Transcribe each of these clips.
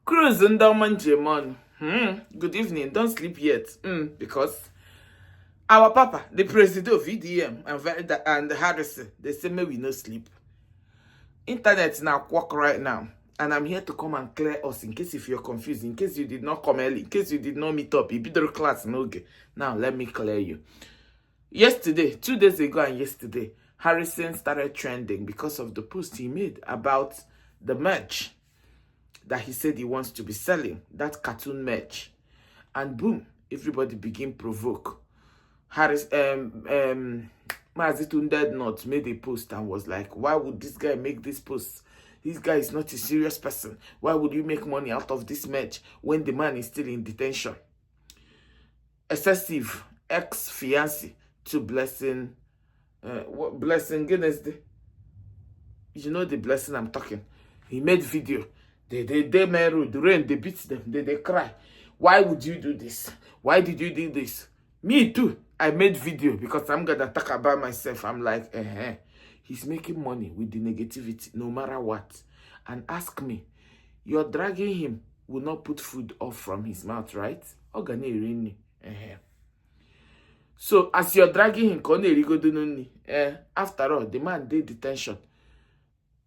Cruise and Jemon. Good evening. Don't sleep yet. Because our papa, the president of VDM and Harrison, they say maybe we no sleep. Internet now quack right now. And I'm here to come and clear us in case if you're confused, in case you did not come early, in case you did not meet up, you be the class no. Now let me clear you. Yesterday, 2 days ago and yesterday, Harrison started trending because of the post he made about the merch that he said he wants to be selling, that cartoon merch. And boom, everybody begin provoke. Tundeednut made a post and was like, why would this guy make this post? This guy is not a serious person. Why would you make money out of this merch when the man is still in detention? Excessive ex-fiancé to Blessing. What Blessing goodness day? You know the Blessing I'm talking. He made video. They married, the rain, they beat them, they cry. Why would you do this? Why did you do this? Me too. I made video because I'm gonna talk about myself. I'm like, he's making money with the negativity, no matter what. And ask me, you're dragging him, will not put food off from his mouth, right? So as you're dragging him, after all, the man did detention.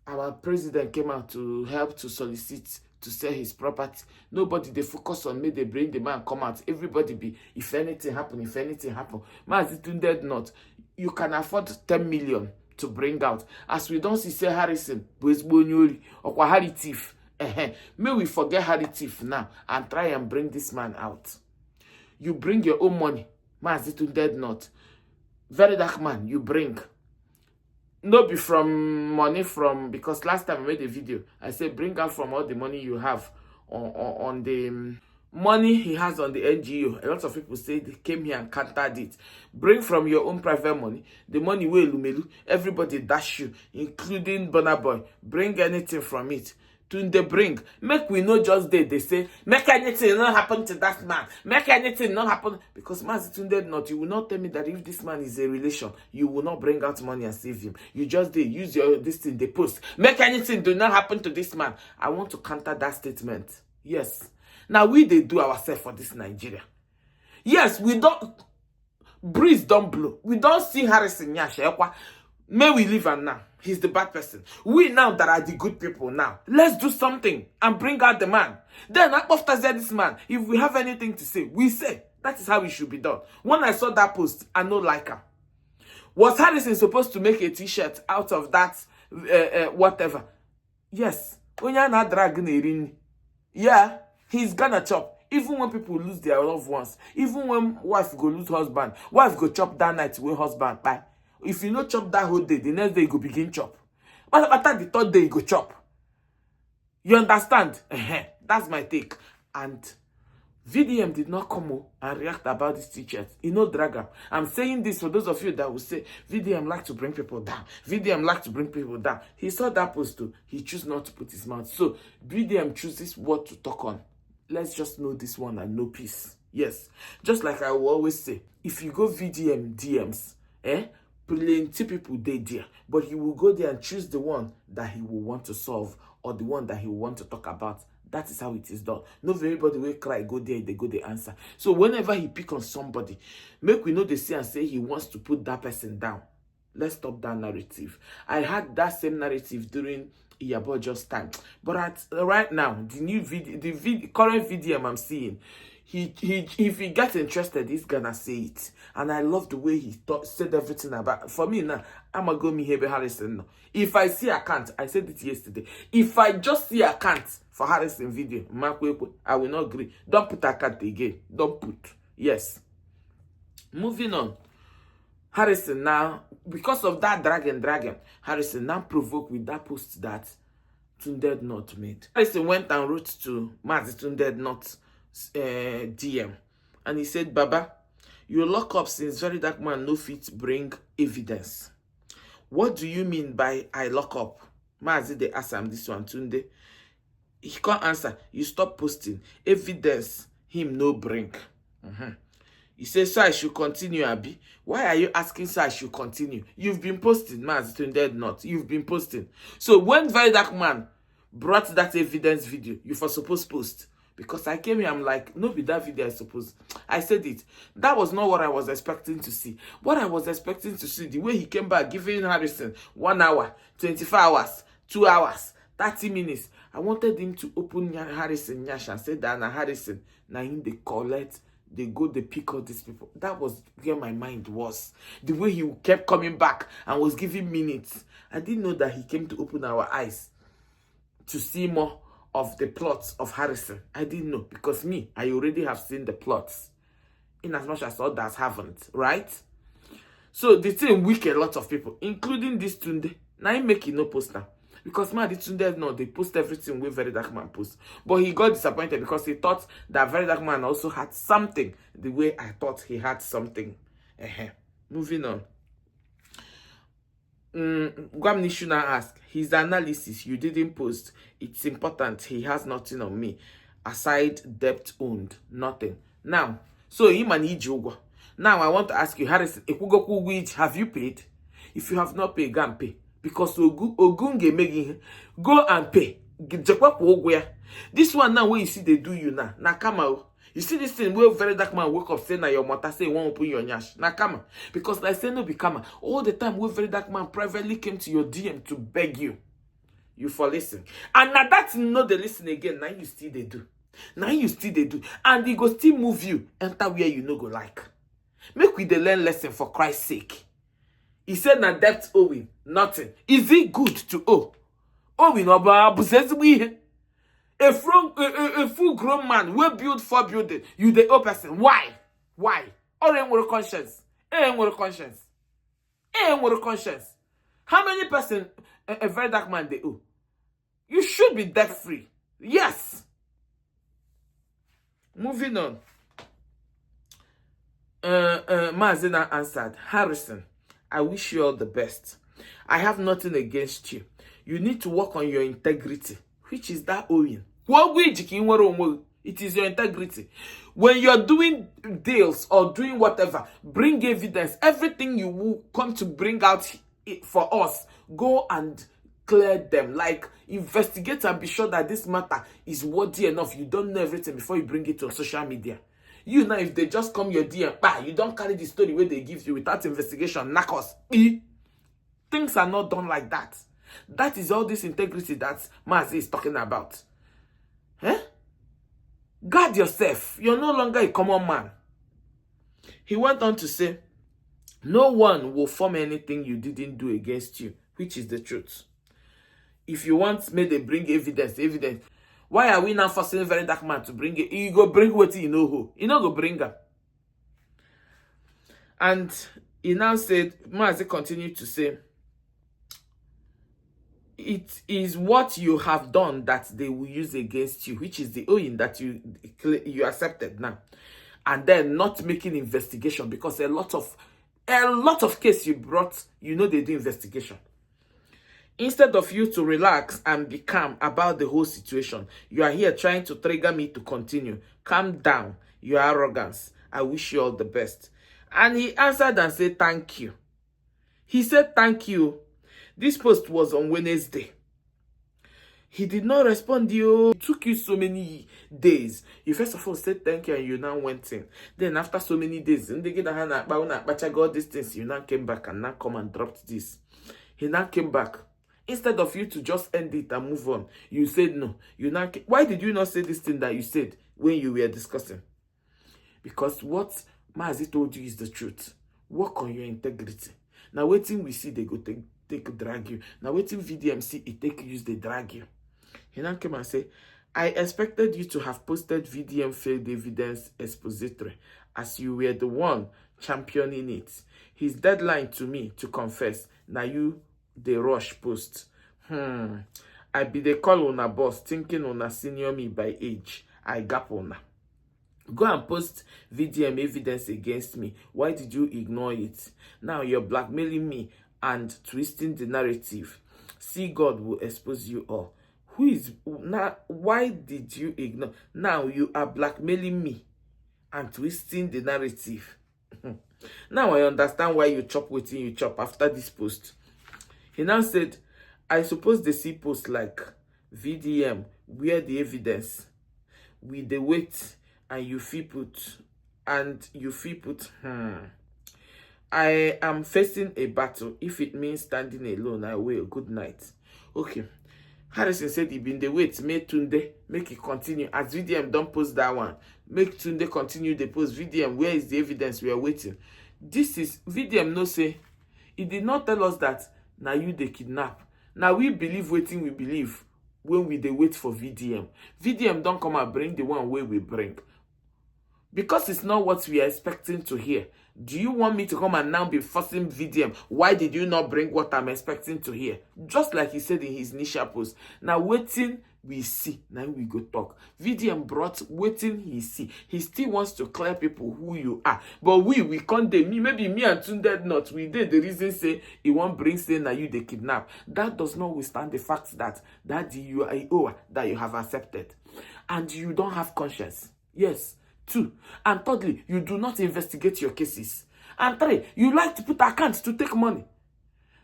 Our president came out to help to solicit to sell his property. Nobody they focus on me, they bring the man come out. Everybody be, if anything happen. Tundeednut, you can afford 10 million to bring out. As we don't see say Harrison, or Harry Thief. May we forget Harry Thief now and try and bring this man out. You bring your own money. Tundeednut. Very dark man, you bring. No be from money from, because last time I made a video, I said bring out from all the money you have on the money he has on the NGO. A lot of people say they came here and countered it. Bring from your own private money. The money will Lumelu. Everybody dash you, including Burna Boy. Bring anything from it. Tunde bring. Make we know just they say, make anything not happen to that man. Make anything not happen. Because Tundeednut, you will not tell me that if this man is a relation, you will not bring out money and save him. You just use this thing, they post. Make anything do not happen to this man. I want to counter that statement. Yes. Now they do ourselves for this Nigeria. Yes, we don't, breeze don't blow. We don't see Harrison Yasha. May we leave him now. He's the bad person. We now that are the good people now. Let's do something and bring out the man. Then after this man, if we have anything to say, we say. That is how it should be done. When I saw that post, I know like her. Was Harrison supposed to make a t-shirt out of that whatever? Yes. When you're not dragging, yeah, he's gonna chop. Even when people lose their loved ones, even when wife go lose husband, wife go chop that night with husband. Bye. If you not chop that whole day, the next day you go begin chop. But after the third day, you go chop. You understand? That's my take. And VDM did not come and react about this t-shirt. You know, drag. I'm saying this for those of you that will say, VDM like to bring people down. VDM like to bring people down. He saw that post too. He chose not to put his mouth. So, VDM chooses what to talk on. Let's just know this one and know peace. Yes. Just like I will always say, if you go VDM DMs, plenty people there, but he will go there and choose the one that he will want to solve or the one that he will want to talk about. That is how it is done. Not everybody will cry, go there, they go the answer. So whenever he pick on somebody, make we know they say and say he wants to put that person down. Let's stop that narrative. I had that same narrative during Iyabojo's time, but right now, the new video, current VDM I'm seeing, if he gets interested, he's gonna say it. And I love the way he said everything about. For me now, I'm gonna go me Hebe Harrison now. If I see account, I said it yesterday. If I just see account for Harrison video, I will not agree. Don't put account again. Don't put. Yes. Moving on. Harrison now, because of that dragon, Harrison now provoked with that post that Tundeednut made. Harrison went and wrote to Tundeednut DM, and he said, Baba, you lock up since very dark man no fit bring evidence. What do you mean by I lock up? They ask him this one, Tunde. He can't answer. You stop posting. Evidence him no bring. He says, so I should continue, Abi. Why are you asking so I should continue? You've been posting, Tundeednut. You've been posting. So when very dark man brought that evidence video, you for supposed post. Because I came here, I'm like, no, be that video, I suppose. I said it. That was not what I was expecting to see. What I was expecting to see, the way he came back, giving Harrison 1 hour, 24 hours, 2 hours, 30 minutes. I wanted him to open Harrison Nyash and say that na Harrison, now him they collect, they go, they pick all these people. That was where my mind was. The way he kept coming back and was giving minutes. I didn't know that he came to open our eyes to see more of the plots of Harrison. I didn't know, because me, I already have seen the plots, in as much as others haven't, right? So the thing weak a lot of people, including this Tunde. Now he make it no poster, because man, the Tunde, no, they post everything where Very Dark Man post, but he got disappointed because he thought that Very Dark Man also had something the way I thought he had something. Moving on. Gwamnishu now ask, his analysis you didn't post, it's important, he has nothing on me aside debt owned, nothing. Now, so him and Iji. Now I want to ask you, Harrison, have you paid? If you have not paid, go and pay, because Ogunge making go and pay. This one now where you see they do you now come out. You see this thing where Very Dark Man wake up saying that your mother say won't open your nyash. Now come on. Because like say no be come all the time where Very Dark Man privately came to your DM to beg you. You for listen. And now that's not the listen again. Now you still they do. Now you still they do. And they go still move you. Enter where you no go like. Make we the learn lesson for Christ's sake. He said na debt owing. Nothing. Is it good to owe? Owing or a full grown man will build 4 buildings. You the old person. Why? Why? Or ain't with a conscience. Ain't with a conscience. Ain't with a conscience. How many person a Very Dark Man they owe? You should be debt free. Yes. Moving on. Mazina answered, Harrison, I wish you all the best. I have nothing against you. You need to work on your integrity, which is that owing. It is your integrity. When you're doing deals or doing whatever, bring evidence. Everything you will come to bring out for us, go and clear them. Like, investigate and be sure that this matter is worthy enough. You don't know everything before you bring it on social media. You know, if they just come your DM, you don't carry the story where they give you without investigation, knackers. Things are not done like that. That is all this integrity that Mazi is talking about. Guard yourself. You're no longer a common man. He went on to say, no one will form anything you didn't do against you, which is the truth. If you want me to bring evidence. Why are we now forcing Very Dark Man to bring it? You go bring what you know who. You know go bring her. And he now said, Mazi continued to say, it is what you have done that they will use against you, which is the owing that you accepted now. And then not making investigation, because a lot of case you brought, you know they do investigation. Instead of you to relax and be calm about the whole situation, you are here trying to trigger me to continue. Calm down, your arrogance. I wish you all the best. And he answered and said, thank you. He said, thank you. This post was on Wednesday. He did not respond. It took you so many days. You first of all said thank you and you now went in. Then after so many days, and they get a hand at all these things, you now came back and now come and dropped this. He now came back. Instead of you to just end it and move on, you said no. You now why did you not say this thing that you said when you were discussing? Because what Mazi told you is the truth. Work on your integrity. Now waiting we see they go take drag you. Now waiting VDM see it take use they drag you. He now came and say, I expected you to have posted VDM failed evidence expository as you were the one championing it. His deadline to me to confess. Now you the rush post. I be the call on a boss thinking on a senior me by age. I gap on. Go and post VDM evidence against me. Why did you ignore it? Now you're blackmailing me and twisting the narrative. See, God will expose you all. Who is now? Why did you ignore? Now you are blackmailing me and twisting the narrative. Now I understand why you chop waiting you chop after this post. He now said, I suppose they see posts like VDM, where the evidence? We the wait and you feel put I am facing a battle. If it means standing alone, I will. Good night. Okay. Harrison said he been the wait. Make Tunde make it continue. As VDM don't post that one. Make Tunde continue the post. VDM, where is the evidence? We are waiting. This is VDM no say. He did not tell us that now you they kidnap. Now we believe waiting, we believe when we they wait for VDM. VDM don't come and bring the one way we bring. Because it's not what we are expecting to hear. Do you want me to come and now be forcing VDM? Why did you not bring what I'm expecting to hear? Just like he said in his initial post. Now waiting, we see. Now we go talk. VDM brought waiting, he see. He still wants to clear people who you are. But we can't. Maybe me and Tundeednut, we did the reason say he won't bring say now you they kidnap. That does not withstand the fact that you are a that you have accepted. And you don't have conscience. Yes. 2. And thirdly, you do not investigate your cases. And 3, you like to put accounts to take money.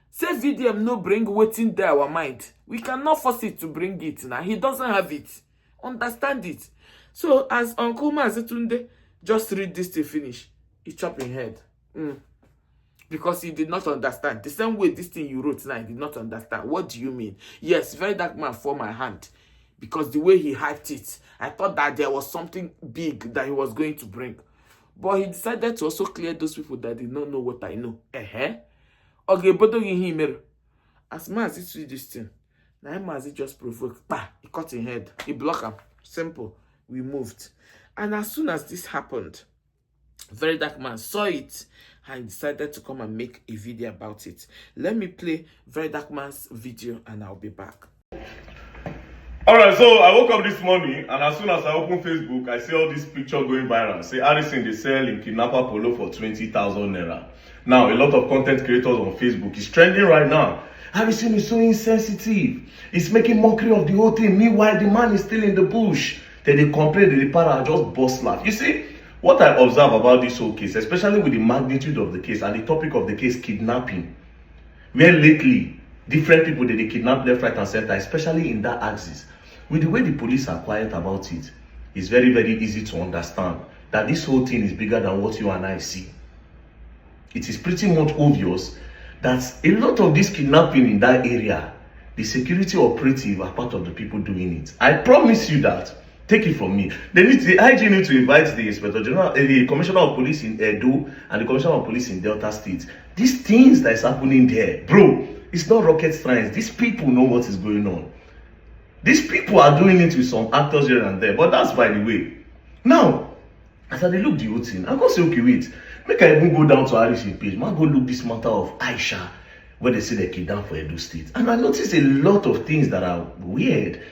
Say VDM no bring waiting there our mind. We cannot force it to bring it now. He doesn't have it. Understand it. So as Uncle Tunde just read this to finish, he chop in head. Because he did not understand. The same way this thing you wrote now, he did not understand. What do you mean? Yes, very dark man for my hand. Because the way he hyped it, I thought that there was something big that he was going to bring. But he decided to also clear those people that did not know what I know. Okay, but as much as he this thing, now as he just provoked, he cut his head, he blocked him. Simple. We moved. And as soon as this happened, very dark man saw it and decided to come and make a video about it. Let me play very dark man's video and I'll be back. Alright, so I woke up this morning and as soon as I open Facebook, I see all this picture going viral. Say Harrison they sell in kidnapper polo for 20,000 naira. Now, a lot of content creators on Facebook is trending right now. Harrison is so insensitive. He's making mockery of the whole thing. Meanwhile, the man is still in the bush. Then they complain, the para just bust laugh. You see, what I observe about this whole case, especially with the magnitude of the case and the topic of the case, kidnapping, where lately, different people they kidnap left, right, and center, especially in that axis. With the way the police are quiet about it, it's very, very easy to understand that this whole thing is bigger than what you and I see. It is pretty much obvious that a lot of this kidnapping in that area, the security operative are part of the people doing it. I promise you that. Take it from me. The IG need to invite the Inspector General, the Commissioner of Police in Edo and the Commissioner of Police in Delta State. These things that is happening there, bro, it's not rocket science. These people know what is going on. These people are doing it with some actors here and there, but that's by the way. Now, as I look the whole thing, I'm going to say, okay, wait. Make I even go down to Harrison page. Man, go look this matter of Aisha, where they say they kidnapped for Edo State. And I noticed a lot of things that are weird.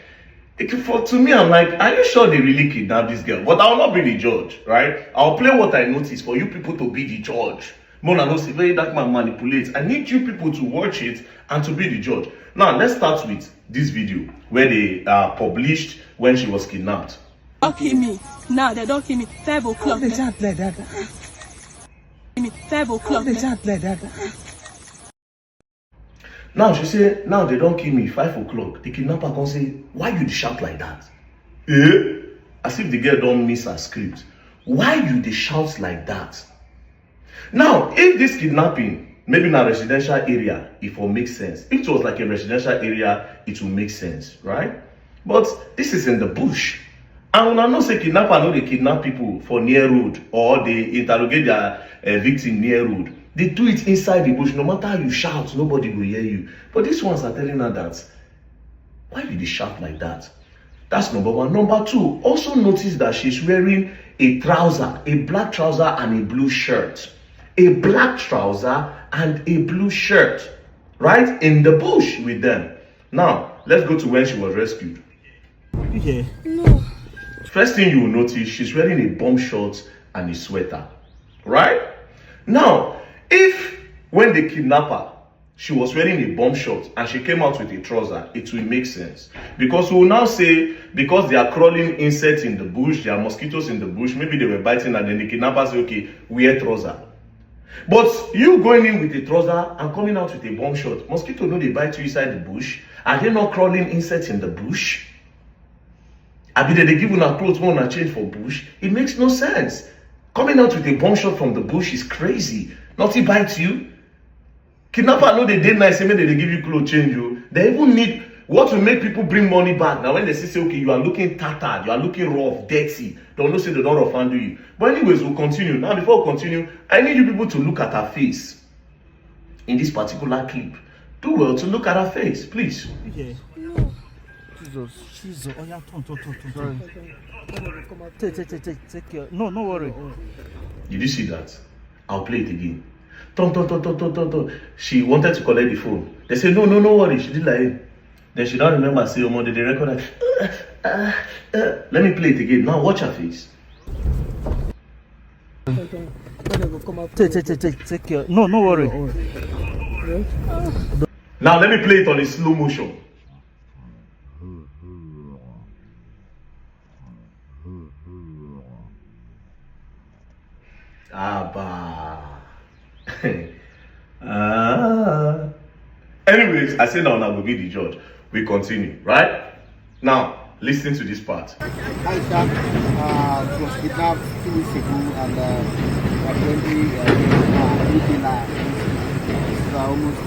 To me, I'm like, are you sure they really kidnapped this girl? But I will not be the judge, right? I'll play what I notice for you people to be the judge. Mona no say very dark man manipulates. I need you people to watch it and to be the judge. Now, let's start with this video where they published when she was kidnapped. Don't kill me. Now they don't kill me. 5 o'clock. They chat like that. 5 o'clock. They chat like that. Now she say, now they don't kill me 5 o'clock. The kidnapper can say, why you shout like that? As if the girl don't miss her script. Why you dey shout like that? Now, if this kidnapping, maybe in a residential area, it will make sense. If it was like a residential area, it will make sense, right? But this is in the bush. And when I know say kidnapper know they kidnap people for near road or they interrogate their victim near road. They do it inside the bush. No matter how you shout, nobody will hear you. But these ones are telling her that, why did they shout like that? That's number one. Number two, also notice that she's wearing a trouser, a black trouser and a blue shirt. A black trouser and a blue shirt, right? In the bush with them. Now, let's go to when she was rescued. Okay. No. First thing you will notice, she's wearing a bomb short and a sweater, right? Now, if when they kidnap her, she was wearing a bomb short and she came out with a trouser, it will make sense. Because we will now say, because they are crawling insects in the bush, there are mosquitoes in the bush, maybe they were biting and then the kidnappers say, okay, wear trouser. But you going in with a trouser and coming out with a bomb shot, mosquito no they bite you inside the bush. Are they not crawling insects in the bush? I mean, they give you a clothes one change for bush. It makes no sense. Coming out with a bomb shot from the bush is crazy. Nothing bites you. Kidnapper know they did nice, maybe they give you clothes change you. They even need what will make people bring money back. Now when they say okay, you are looking tattered, you are looking rough, dirty, don't know say they don't rough handle you. But anyways, we'll continue. Now before we continue, I need you people to look at her face in this particular clip. Do well to look at her face, please. Okay. Jesus. Oh yeah, turn. Take care. No worry. Did you see that? I'll play it again. Turn. She wanted to collect the phone. They said, no worry. She did like it. Then she don't remember, say, oh, did they record that? Let me play it again. Now watch her face. Take care. No worry. Now let me play it on a slow motion. Anyways, I say now will be the judge. We continue, right? Now, listen to this part. Aisha was kidnapped 2 weeks ago and apparently it's almost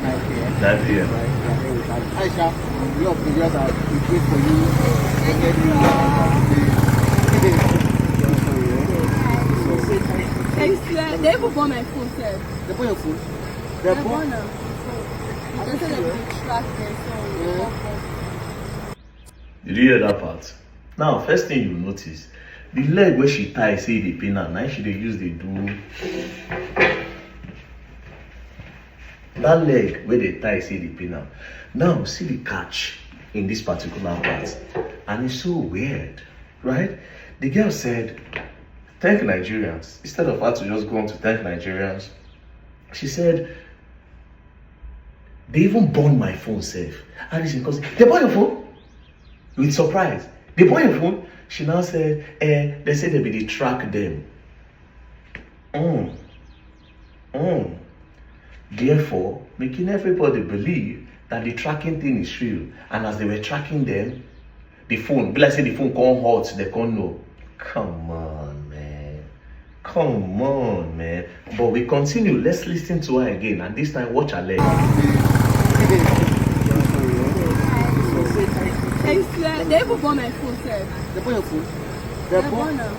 9 p.m. 9 p.m. Right? Aisha, we are previous that we wait for you and then They even bought my phone, sir. they put your phone. They bought them. They said they would track them, so Did you hear that part? Now, first thing you notice, the leg where she tie say the pain and now she they use the do. That leg where they tie say the pain now. Now see the catch in this particular part. And it's so weird, right? The girl said, thank Nigerians. Instead of her to just go on to thank Nigerians, she said, they even burned my phone safe. And it's because they bought your phone? With surprise. They bought your phone? She now said, they said they will track them. Therefore, making everybody believe that the tracking thing is real. And as they were tracking them, the phone, like say the phone can't hot, they can't know. Come on, man. Come on, man. But we continue. Let's listen to her again. And this time, watch her leg. they even bought my phone, sir. They put your phone. They bought them.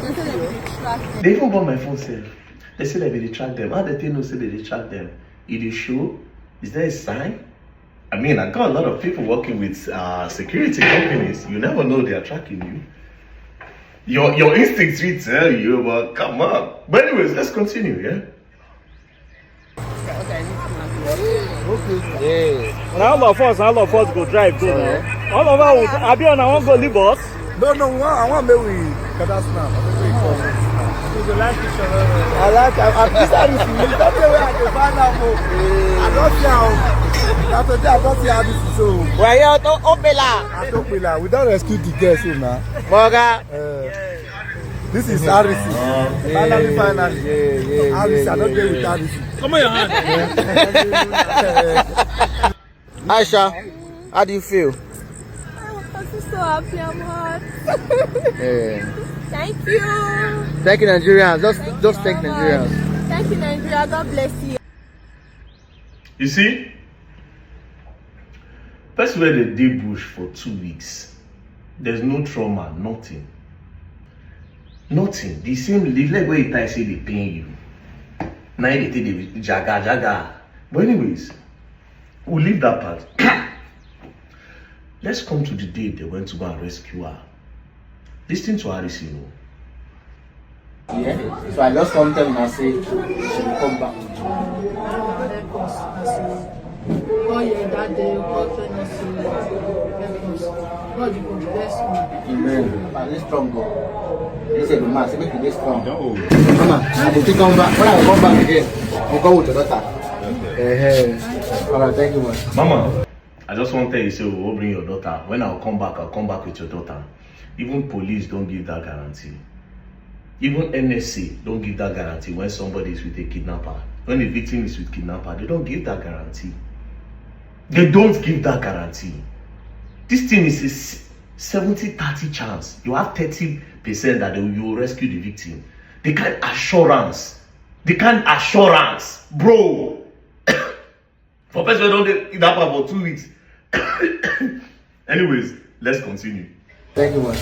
They said they would track them. They even bought my phone safe. They say they will track them. How they know say they track them? It is show? Is there a sign? I mean, I got a lot of people working with security companies. You never know they are tracking you. Your instincts will tell you, but come on. But anyways, let's continue, yeah? Yeah. Now all of us go drive go now. All of us Abiona won't go leave us. No, I want to be with Kadasna. I like this is that's the way I can find out more. I don't see how I don't see how this is so. We're here to Opela. We don't rescue the girls so now. Moga. This is Harrison. Finally. Harrison, I don't deal with Harrison. Come on your hand. Aisha, how do you feel? I'm so happy, I'm hot. Thank you. Thank you, Nigerians. Just thank Nigerians. Thank you, Nigeria. God bless you. You see? First where they did bush for 2 weeks. There's no trauma, nothing. Nothing. The same leg where you tie say they pain you. Now they think they jaga. But anyways, we'll leave that part. Let's come to the day they went to go and rescue her. Listen to Harrison. Yeah, so I just come tell her say she will come back. Oh yeah, that day God will bless me. Amen. But let's strong go. They said, "Mama, say make you strong." Mama, I will come back. When I come back again, I'll come with your daughter. Alright, thank you, man. Mama, I just want to tell you, say we'll bring your daughter. When I'll come back with your daughter. Even police don't give that guarantee. Even NSA don't give that guarantee when somebody is with a kidnapper. When the victim is with kidnapper, they don't give that guarantee. They don't give that guarantee. This thing is a 70-30 chance. You have 30% that you will rescue the victim. They can't assurance. They can't assurance, bro. For person who don't kidnapper for 2 weeks. Anyways, let's continue. Thank you, man.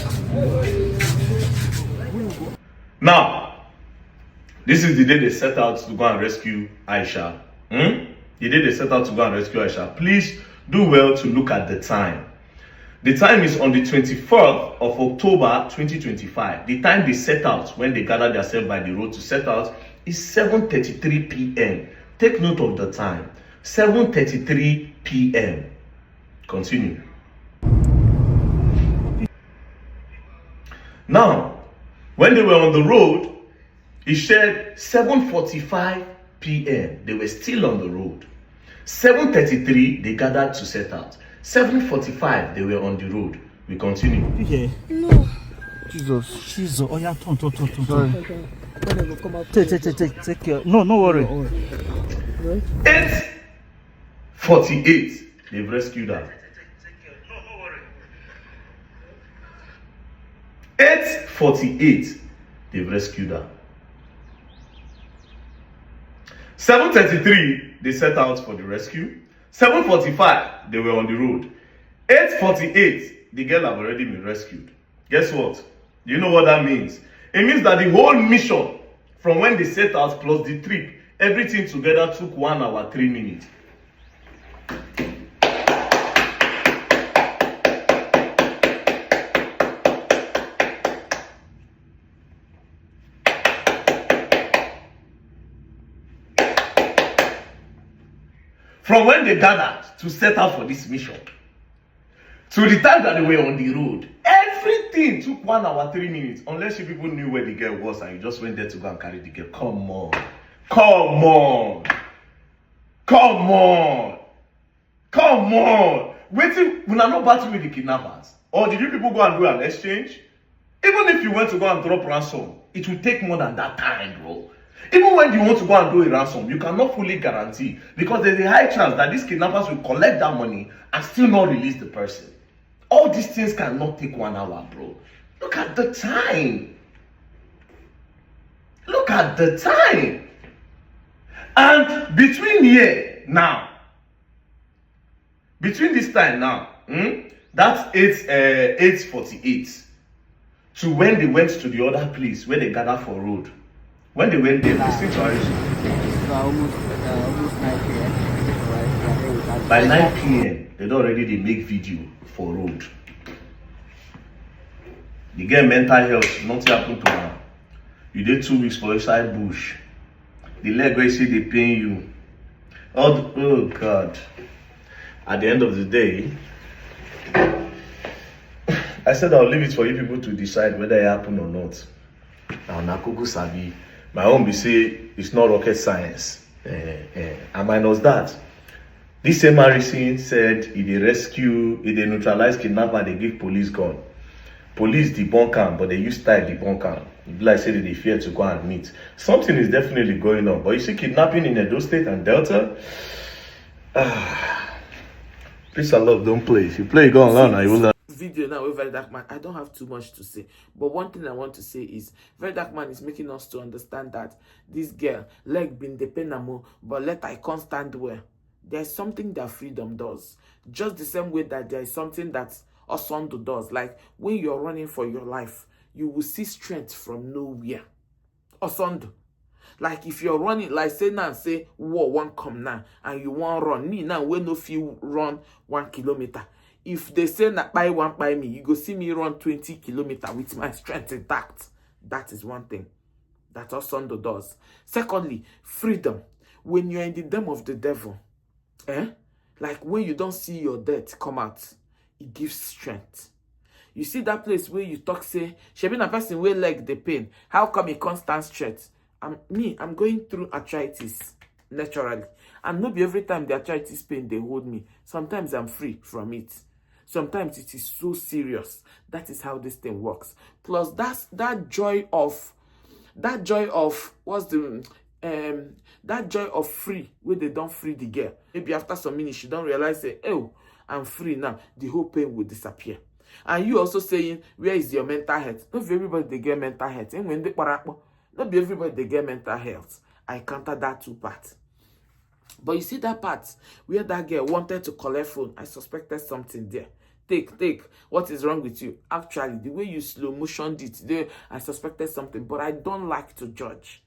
Now, this is the day they set out to go and rescue Aisha. The day they set out to go and rescue Aisha. Please do well to look at the time. The time is on the 24th of October 2025. The time they set out, when they gathered themselves by the road to set out, is 7:33 p.m. Take note of the time. 7:33 p.m. Continue. Now, when they were on the road, it said 7:45 p.m. They were still on the road. 7:33, they gathered to set out. 7:45, they were on the road. We continue. Yeah. No. Jesus. Jesus. Oh yeah, turn. Sorry. Take care. No worry. 8:48, they've rescued her. 8:48, they've rescued her. 7:33, they set out for the rescue. 7:45, they were on the road. 8:48, the girl have already been rescued. Guess what? You know what that means? It means that the whole mission, from when they set out plus the trip, everything together took 1 hour, 3 minutes. From when they gathered to set out for this mission to the time that they were on the road, everything took 1 hour, 3 minutes. Unless you people knew where the girl was and you just went there to go and carry the girl. Come on. Waiting, we are not battling with the kidnappers. Or did you people go and do an exchange? Even if you went to go and drop ransom, it will take more than that time, bro. Even when you want to go and do a ransom, you cannot fully guarantee, because there's a high chance that these kidnappers will collect that money and still not release the person. All these things cannot take 1 hour, bro. Look at the time. And between this time now, that's 8:48 to when they went to the other place where they gathered for road. When they went there, listen to Harrison. Almost 9 p.m. By 9 p.m., they already make video for road. You get mental health, nothing happened to her. You did 2 weeks for inside bush. The leg where you see they pain you. Oh God. At the end of the day, I said I'll leave it for you people to decide whether it happened or not. Now Nakuku Sabi. My own be say it's not rocket science. And minus that, this same Harrison said if they neutralize kidnapper, they give police gun. Police debunk am, but they use style debunk am. Like say they fear to go and meet. Something is definitely going on. But you see kidnapping in Edo State and Delta. Peace and love, don't play. If you play, go on and you will learn. Video now with Very Dark Man, I don't have too much to say, but one thing I want to say is Very Dark Man is making us to understand that this girl leg been the penamo, but let I can't stand where there's something that freedom does, just the same way that there is something that Osondo does. Like when you're running for your life, you will see strength from nowhere. Osondo, like if you're running, like say now, say war one come now and you want run me now, when no feel run 1 kilometer. If they say that by one by me, you go see me run 20 kilometers with my strength intact. That is one thing that Osondo does. Secondly, freedom. When you're in the dam of the devil, like when you don't see your death come out, it gives strength. You see that place where you talk, say, she been a person where leg the pain. How come a constant strength? I'm going through arthritis naturally. And not be every time the arthritis pain they hold me. Sometimes I'm free from it. Sometimes it is so serious. That is how this thing works. Plus, that's that joy of that joy of that joy of free where they don't free the girl. Maybe after some minutes she don't realize say, oh, I'm free now. The whole pain will disappear. And you also saying, where is your mental health? Not everybody they get mental health. And when they not be everybody they get mental health. I counter that two parts. But you see that part where that girl wanted to collect phone. I suspected something there. Take. What is wrong with you? Actually, the way you slow motioned it there, I suspected something. But I don't like to judge.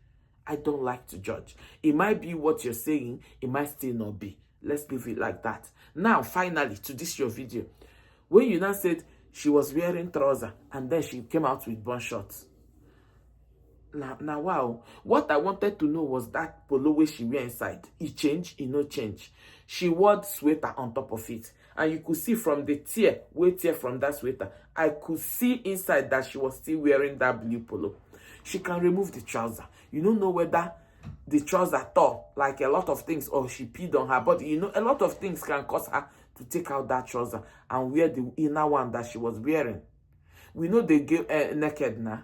I don't like to judge. It might be what you're saying. It might still not be. Let's leave it like that. Now, finally, to this your video. When you now said she was wearing trousers and then she came out with bun shorts. Now, wow. What I wanted to know was that polo where she wear inside. It changed, it no change. She wore sweater on top of it. And you could see from the tear from that sweater, I could see inside that she was still wearing that blue polo. She can remove the trouser. You don't know whether the trouser tore, like a lot of things, or she peed on her body. You know, a lot of things can cause her to take out that trouser and wear the inner one that she was wearing. We know they get naked now.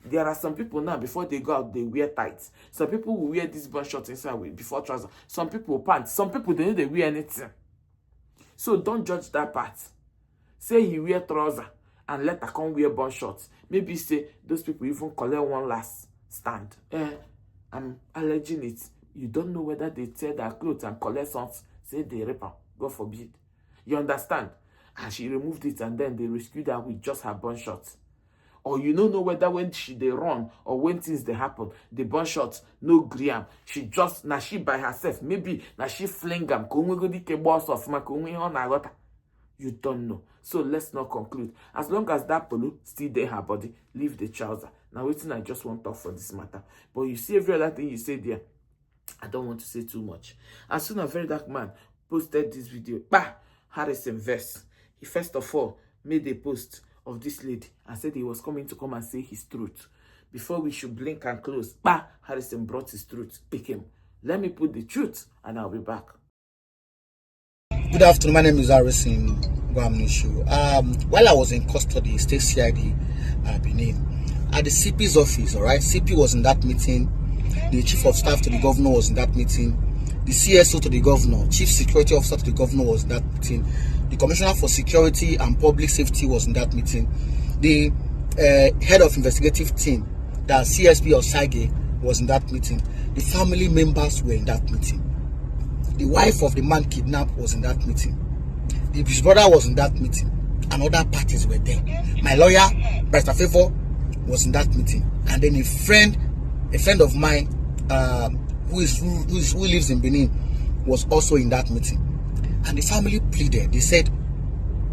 There are some people now, before they go out, they wear tights. Some people will wear this bun shorts inside before trousers. Some people pants. Some people, they know they wear anything. So don't judge that part. Say he wear trouser and let her come wear bun shorts. Maybe say those people even collect one last stand. I'm alleging it. You don't know whether they tear their clothes and collect something. Say they rape her. God forbid. You understand? And she removed it and then they rescued her with just her bun shorts. Or you don't know whether when they run or when things they happen, the bun shorts, no gram. She just, now she by herself, maybe now she fling them. You don't know. So let's not conclude. As long as that polo still there her body, leave the trouser. Now waiting, I just want to talk for this matter. But you see every other thing you say there, I don't want to say too much. As soon as Very Dark Man posted this video, Harrison verse. He first of all made a post of this lady and said he was coming to come and say his truth. Before we should blink and close, Harrison brought his truth. Pick him. Let me put the truth and I'll be back. Good afternoon, my name is Harrison. While I was in custody, State CID Benin, at the CP's office, alright, CP was in that meeting, the Chief of Staff to the Governor was in that meeting, the CSO to the Governor, Chief Security Officer to the Governor was in that meeting, the Commissioner for Security and Public Safety was in that meeting, the Head of Investigative Team, the CSP of Agege, was in that meeting, the family members were in that meeting, the wife of the man kidnapped was in that meeting, his brother was in that meeting, and other parties were there. My lawyer, Barrister Favor, was in that meeting, and then a friend of mine who lives in Benin was also in that meeting. And the family pleaded. They said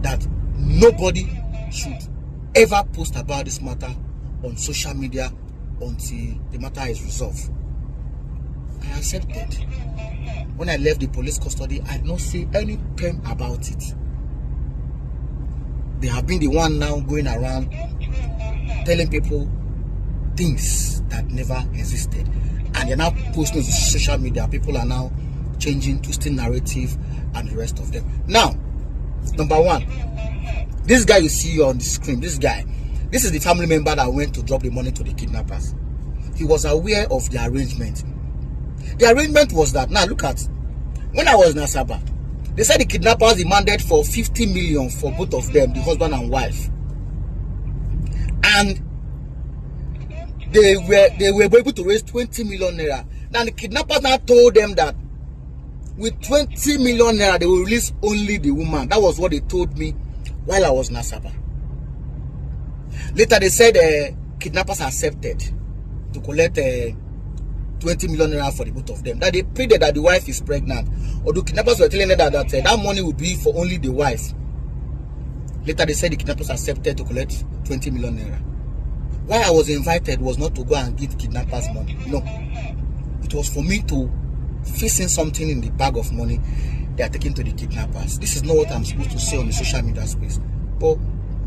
that nobody should ever post about this matter on social media until the matter is resolved. I accepted. When I left the police custody, I did not say any pen about it. They have been the one now going around telling people things that never existed. And they're now posting on social media. People are now changing, twisting narrative and the rest of them. Now, number one, this guy you see on the screen, this is the family member that went to drop the money to the kidnappers. He was aware of the arrangement. The arrangement was that, now look at, when I was in Asaba, they said the kidnappers demanded for 50 million for both of them, the husband and wife. And they were able to raise 20 million naira. Now the kidnappers now told them that with 20 million naira, they will release only the woman. That was what they told me while I was in Asaba. Later they said kidnappers accepted to collect 20 million naira for the both of them. That they pleaded that the wife is pregnant. Although kidnappers were telling them that money would be for only the wife. Later they said the kidnappers accepted to collect 20 million naira. Why I was invited was not to go and give kidnappers money. No. It was for me to face in something in the bag of money they are taking to the kidnappers. This is not what I'm supposed to say on the social media space. But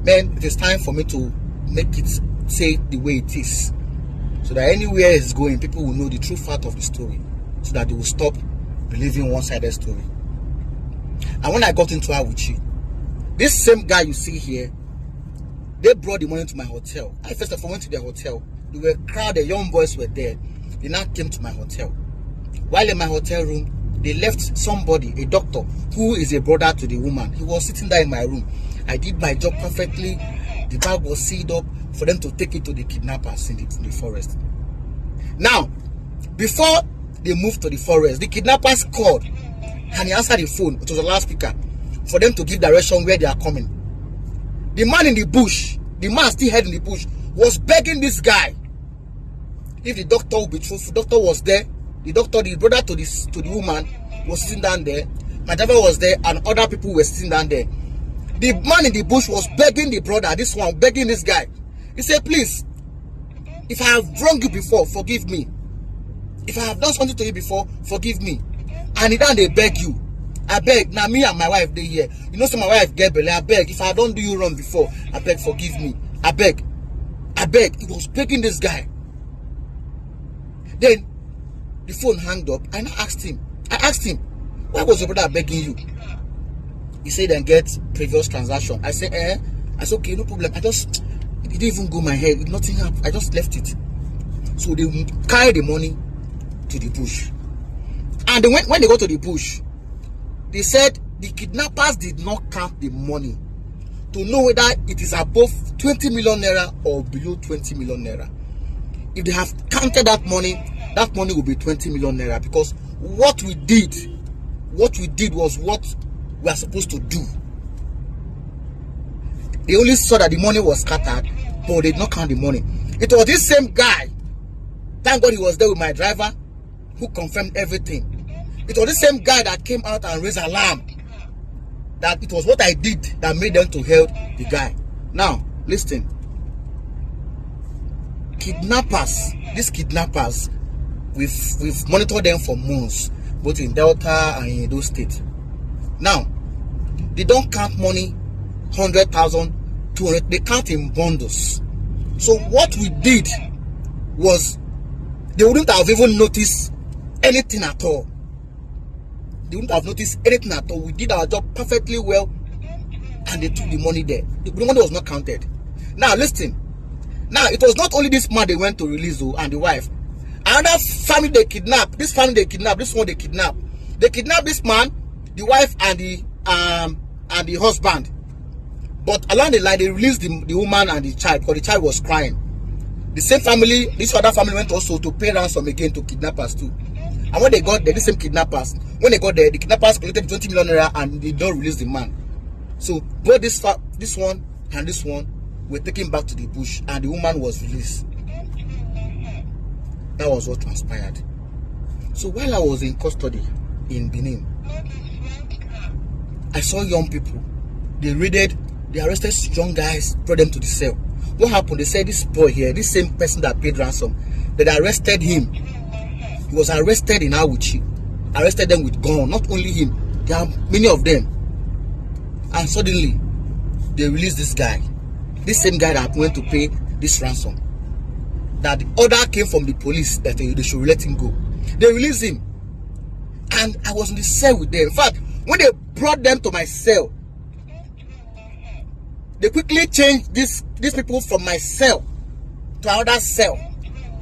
man, it is time for me to make it say the way it is. So that anywhere it's going, people will know the true fact of the story. So that they will stop believing one-sided story. And when I got into Agege, this same guy you see here, they brought the money to my hotel. I first of all went to their hotel. They were crowded, young boys were there. They now came to my hotel. While in my hotel room, they left somebody, a doctor, who is a brother to the woman. He was sitting there in my room. I did my job perfectly. The bag was sealed up for them to take it to the kidnappers in the forest. Now, before they moved to the forest, the kidnappers called and he answered the phone. It was a loudspeaker for them to give direction where they are coming. The man in the bush, the man still head in the bush, was begging this guy. If the doctor would be truthful, the doctor was there. The doctor, the brother to the woman, was sitting down there. My driver was there, and other people were sitting down there. The man in the bush was begging the brother, this one, begging this guy. He said, please, if I have wronged you before, forgive me. If I have done something to you before, forgive me. And then they beg you. I beg. Now me and my wife, they here. You know, so my wife get belly. I beg. If I don't do you wrong before, I beg, forgive me. I beg. I beg. He was begging this guy. Then the phone hung up, and I asked him, why was your brother begging you? He said, then get previous transaction. I said, I said, okay, no problem. It didn't even go my head. Nothing happened. I just left it. So they carried the money to the bush. And when they got to the bush, they said the kidnappers did not count the money to know whether it is above 20 million naira or below 20 million naira. If they have counted that money will be 20 million naira, because what we did was what we are supposed to do. They only saw that the money was scattered, but they did not count the money. It was this same guy, thank God he was there with my driver, who confirmed everything. It was the same guy that came out and raised alarm that it was what I did that made them to help the guy. Now, listen. These kidnappers, we've monitored them for months, both in Delta and in those states. Now, they don't count money 100,000, 200, they count in bundles. So what we did was, they wouldn't have even noticed anything at all. They wouldn't have noticed anything at all. We did our job perfectly well, and they took the money there. The money was not counted. Now listen. Now it was not only this man they went to release, and the wife. Another family they kidnapped. This family they kidnapped. This one they kidnapped. They kidnapped this man, the wife, and the husband. But along the line, they released the woman and the child, because the child was crying. The same family, this other family went also to pay ransom again to kidnappers too. And when they got there, the same kidnappers, when they got there, the kidnappers collected 20 million naira and they don't release the man. So both this one and this one were taken back to the bush, and the woman was released. That was what transpired. So while I was in custody in Benin, I saw young people. They arrested young guys, brought them to the cell. What happened? They said this boy here, this same person that paid ransom, they arrested him. He was arrested in Awuchi. Arrested them with gun. Not only him, there are many of them. And suddenly, they released this guy. This same guy that went to pay this ransom. That the order came from the police that they should let him go. They released him. And I was in the cell with them. In fact, when they brought them to my cell, they quickly changed these people from my cell to another cell.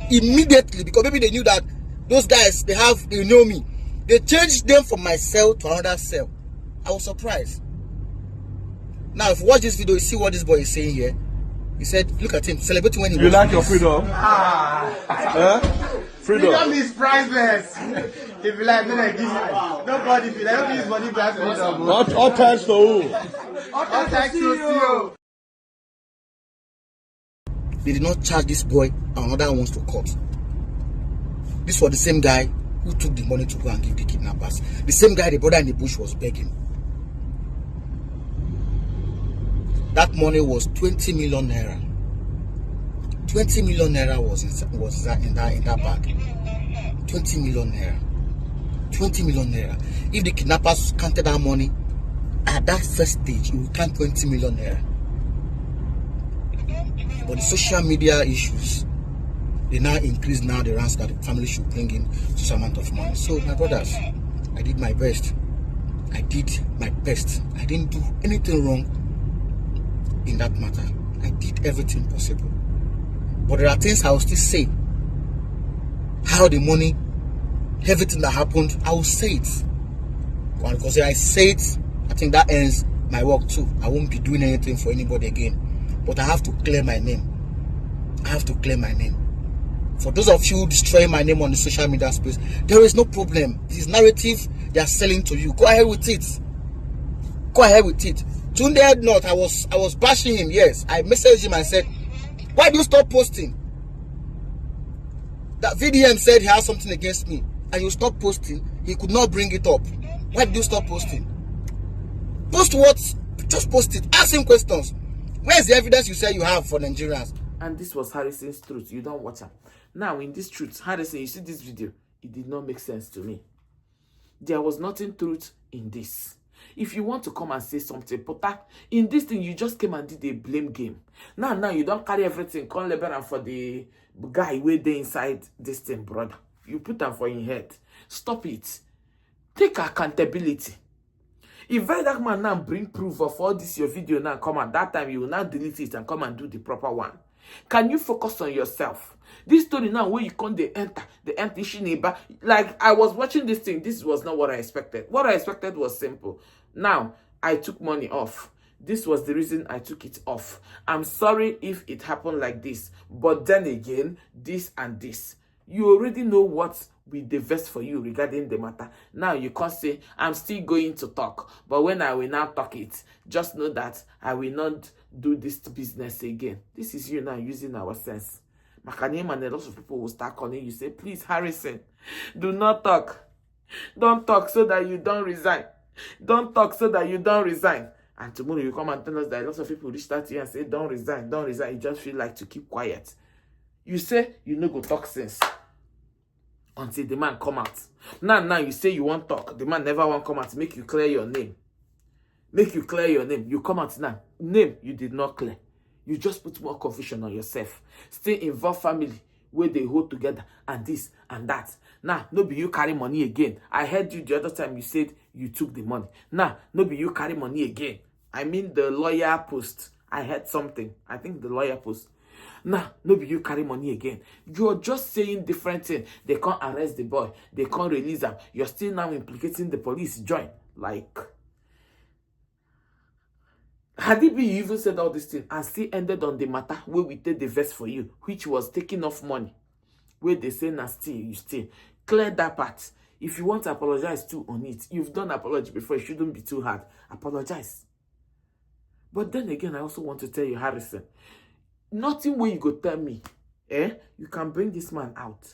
Immediately, because maybe they knew that those guys, they know me. They changed them from my cell to another cell. I was surprised. Now, if you watch this video, you see what this boy is saying here. He said, look at him, celebrating when he was. You like your freedom? Freedom is priceless. If you like, then give nobody, if you like, don't use money to freedom. All thanks to who? All thanks to you. They did not charge this boy and other ones to court. This was the same guy who took the money to go and give the kidnappers. The same guy the brother in the bush was begging. That money was 20 million naira. 20 million naira was in that bag. 20 million naira. 20 million naira. If the kidnappers counted that money at that first stage, it would count 20 million naira. But the social media issues, they now increase now the ransom that the family should bring in such amount of money. So my brothers, I did my best. I did my best. I didn't do anything wrong in that matter. I did everything possible. But there are things I will still say. How the money, everything that happened, I will say it. And because if I say it, I think that ends my work too. I won't be doing anything for anybody again. But I have to clear my name. I have to clear my name. For those of you destroying my name on the social media space, there is no problem. This narrative they are selling to you. Go ahead with it. Go ahead with it. Tundeednut, I was bashing him. Yes, I messaged him and said, "Why do you stop posting?" That VDM said he has something against me, and you stop posting. He could not bring it up. Why did you stop posting? Post what? Just post it. Ask him questions. Where's the evidence you say you have for Nigerians? And this was Harrison's truth. You don't watch him. Now, in this truth, Harrison, you see this video, it did not make sense to me. There was nothing truth in this. If you want to come and say something, but that, in this thing, you just came and did a blame game. Now, you don't carry everything. Come liberate for the guy way there inside this thing, brother. You put them for your head. Stop it. Take accountability. If that man now bring proof of all this your video now come at that time, you will now delete it and come and do the proper one. Can you focus on yourself? This story now where you come the enter Shineba. Like I was watching this thing, this was not what I expected. What I expected was simple. Now I took money off. This was the reason I took it off. I'm sorry if it happened like this, but then again, this and this. You already know what we divest for you regarding the matter. Now you can't say, I'm still going to talk. But when I will now talk it, just know that I will not do this business again. This is you now using our sense. Makanima and a lot of people will start calling you, say, please, Harrison, do not talk. Don't talk so that you don't resign. Don't talk so that you don't resign. And tomorrow you come and tell us that a lot of people reach out to you and say, don't resign, don't resign. You just feel like to keep quiet. You say, you no go talk sense. Until the man come out. Now you say you want talk. The man never want come out. Make you clear your name. Make you clear your name. You come out now. Name you did not clear. You just put more confusion on yourself. Stay involved family where they hold together and this and that. Now, no be you carry money again. I heard you the other time you said you took the money. Now, no be you carry money again. I mean the lawyer post. I heard something. I think the lawyer post. Now, no be you carry money again. You're just saying different things. They can't arrest the boy. They can't release him. You're still now implicating the police. Join. Like, had it been you even said all these things and still ended on the matter where we take the vest for you, which was taking off money, where they say now still, you still clear that part. If you want to apologize too on it, you've done apology before. It shouldn't be too hard. Apologize. But then again, I also want to tell you, Harrison, nothing where you go tell me, you can bring this man out.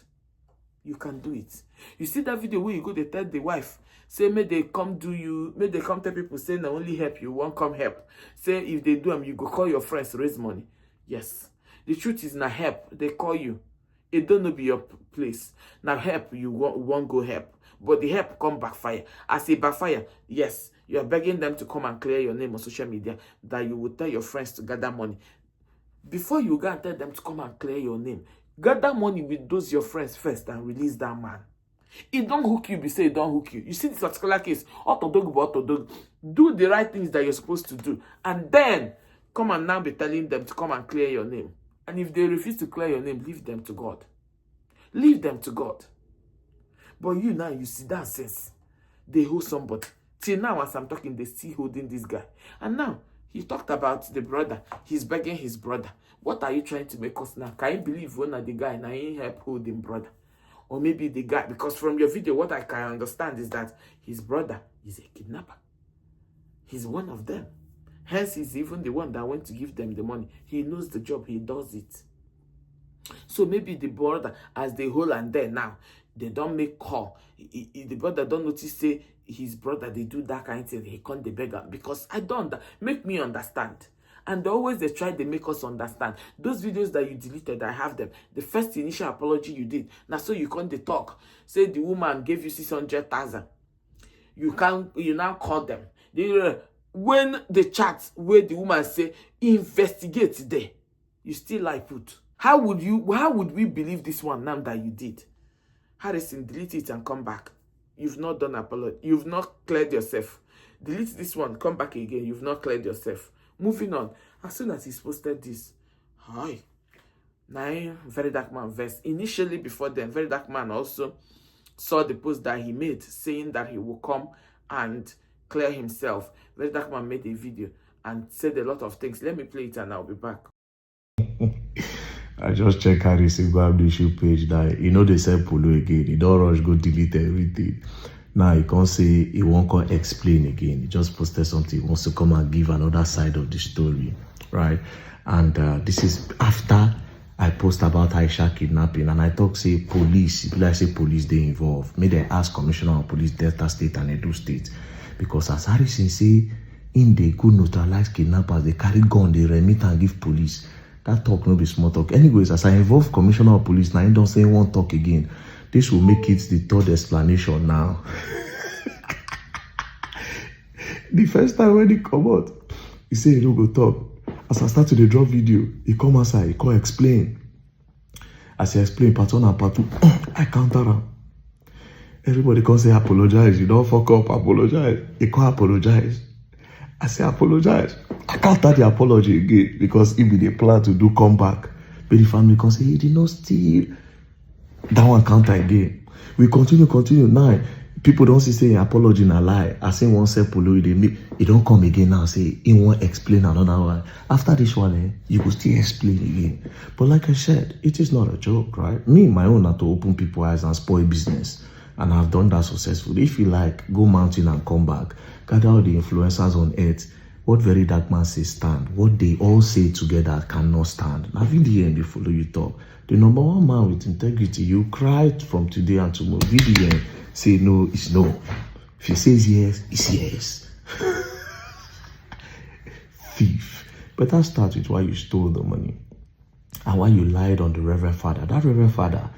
You can do it. You see that video where you go, they tell the wife, say, may they come do you, may they come tell people, say, na only help you, won't come help. Say, if they do them, you go call your friends to raise money. Yes. The truth is, na help, they call you. It don't know be your place. Now help, you won't go help. But the help come backfire. As a backfire, yes, you are begging them to come and clear your name on social media, that you will tell your friends to gather money. Before you go and tell them to come and clear your name, gather money with those your friends first and release that man. It don't hook you, be say it don't hook you. You see this particular case, do the right things that you're supposed to do. And then, come and now be telling them to come and clear your name. And if they refuse to clear your name, leave them to God. Leave them to God. But you now, you see that sense. They hold somebody. Till now, as I'm talking, they still holding this guy. And now, he talked about the brother. He's begging his brother. What are you trying to make us now? Can you believe when the guy now ain't help holding brother? Or maybe the guy, because from your video, what I can understand is that his brother is a kidnapper. He's one of them. Hence, he's even the one that went to give them the money. He knows the job. He does it. So maybe the brother, as they hold and there now, they don't make call. The brother don't notice, say, his brother, they do that kind of thing. He can't the beggar. Because I don't, make me understand. And always they try to make us understand. Those videos that you deleted, I have them. The first initial apology you did. Now, so you can't talk. Say the woman gave you 600,000. You now call them. When the chat where the woman say, investigate there, you still like put. How would we believe this one now that you did? Harrison, delete it and come back. You've not done apology. You've not cleared yourself. Delete this one, come back again. You've not cleared yourself. Moving on. As soon as he's posted this, hi, Now, Very Dark Man verse. Initially, before then, Very Dark Man also saw the post that he made saying that he will come and clear himself. Very Dark Man made a video and said a lot of things. Let me play it and I'll be back. I just check Harris Instagram issue page that they sell polo again. He don't rush go delete everything. Now he can't say he won't come explain again. He just posted something. He wants to come and give another side of the story, right? And this is after I post about Aisha kidnapping, and I talk say police. If I say police, they involved. May they ask Commissioner of Police Delta State and Edo State, because as Harrison say, in they go neutralize kidnappers, they carry gun, they remit and give police. That talk no be small talk. Anyways, as I involve Commissioner of Police, now he don't say one talk again. This will make it the third explanation now. The first time when he come out, he say he don't go talk. As I start to the drop video, he come outside, he come explain. As he explain part one and part two, I counter him. Everybody come say apologize. You don't fuck up, apologize. He can't apologize. I say apologize. I can't start the apology again because if they plan to do comeback, but the family can say he did not steal. That one counter again. We continue. Now people don't say apology in a lie. I say one say polo, he don't come again now. Say he won't explain another one. After this one, you will still explain again. But like I said, it is not a joke, right? Me, my own, are to open people's eyes and spoil business. And I've done that successfully. If you like, go mountain and come back. Gather all the influencers on earth. What Very Dark Man says stand. What they all say together cannot stand. Now, VDM, they follow you talk. The number one man with integrity, you cried from today and tomorrow. VDM say no, it's no. If he says yes, it's yes. Thief. Better start with why you stole the money and why you lied on the Reverend Father. That Reverend Father,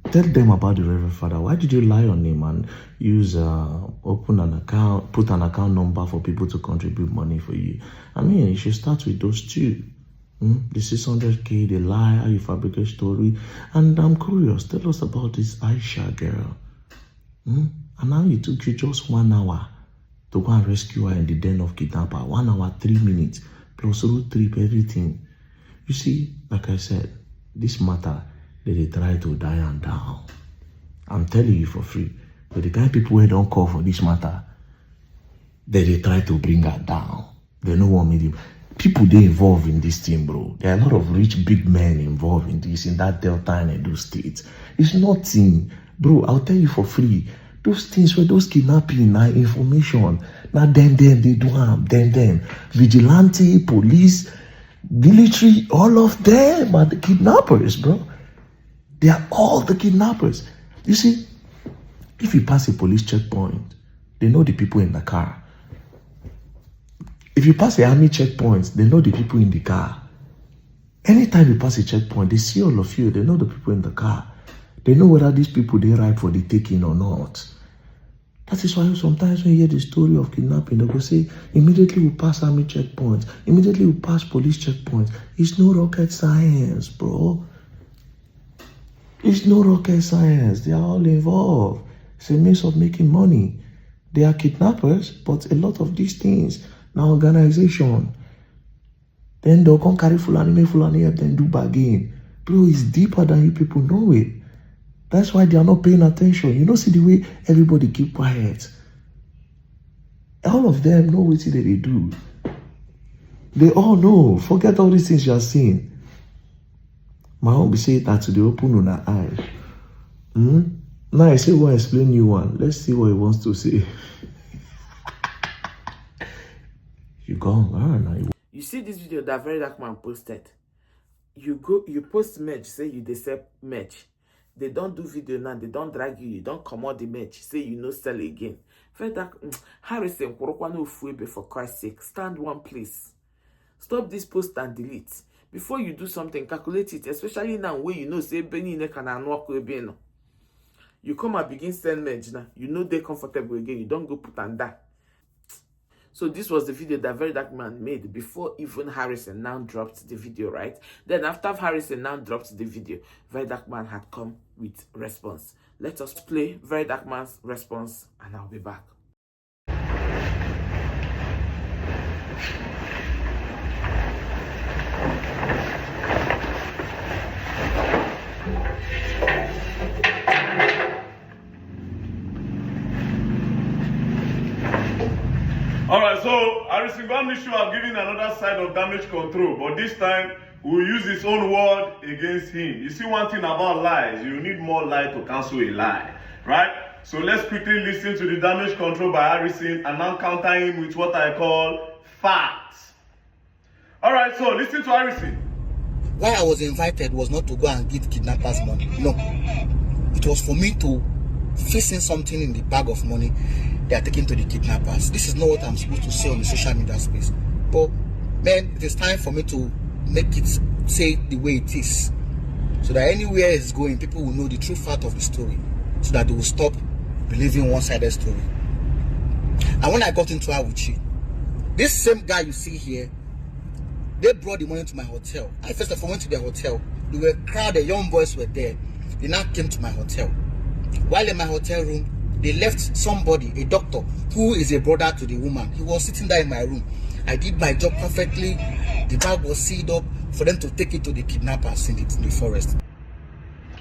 tell them about the Reverend Father. Why did you lie on him and use open an account, put an account number for people to contribute money for you? I mean, you should start with those two. The 600K, the lie, how you fabricate story. And I'm curious, tell us about this Aisha girl. And now it took you just 1 hour to go and rescue her in the den of kidnapper. 1 hour, 3 minutes, plus road trip, everything. You see, like I said, this matter, they try to die and down. I'm telling you for free. But the kind of people who don't call for this matter, they try to bring her down. They don't want me to. People they involved in this thing, bro. There are a lot of rich big men involved in this, in that Delta and Edo State. It's nothing, bro. I'll tell you for free. Those things where those kidnapping, now information, now them they do them. Vigilante, police, military, all of them are the kidnappers, bro. They are all the kidnappers. You see, if you pass a police checkpoint, they know the people in the car. If you pass a army checkpoint, they know the people in the car. Anytime you pass a checkpoint, they see all of you. They know the people in the car. They know whether these people they right for the taking or not. That is why sometimes when you hear the story of kidnapping, they go say, immediately we pass army checkpoints. Immediately we pass police checkpoints. It's no rocket science, bro. It's no rocket science. They are all involved. It's a means of making money. They are kidnappers, but a lot of these things, now organization. Then they'll come carry Fulani, make Fulani help them do bargain. Bro, it's deeper than you people know it. That's why they are not paying attention. You don't see the way everybody keep quiet. All of them know what they do. They all know. Forget all these things you are seeing. My own be say that to the open on our eyes. Now I say one explain you one. Let's see what he wants to say. You gone. You see this video that Very Dark Man posted. You post merch, say you sell merch. They don't do video now, they don't drag you don't come out the merch, say you no sell again. Very Dark Harrison, for Christ's sake, stand one place. Stop this post and delete. Before you do something, calculate it, especially now where you know say Benny can you come and begin sell merch now. You know they're comfortable again. You don't go put on that. So this was the video that Very Dark Man made before even Harrison now dropped the video, right? Then after Harrison now dropped the video, Very Dark Man had come with response. Let us play Very Dark Man's response and I'll be back. Alright, so Harrison Gwamnishu have given another side of damage control, but this time we'll use his own word against him. You see, one thing about lies, you need more lie to cancel a lie, right? So let's quickly listen to the damage control by Harrison and now counter him with what I call facts. Alright, so listen to Harrison. Why I was invited was not to go and give kidnappers money. No. It was for me to fix in something in the bag of money they are taking to the kidnappers. This is not what I'm supposed to say on the social media space. But man, it is time for me to make it say the way it is. So that anywhere it's going, people will know the true fact of the story. So that they will stop believing one-sided story. And when I got into Agege, this same guy you see here, they brought the money to my hotel. I first of all went to their hotel. They were crowded, young boys were there. They now came to my hotel. While in my hotel room, they left somebody, a doctor, who is a brother to the woman. He was sitting there in my room. I did my job perfectly. The bag was sealed up for them to take it to the kidnappers in the forest.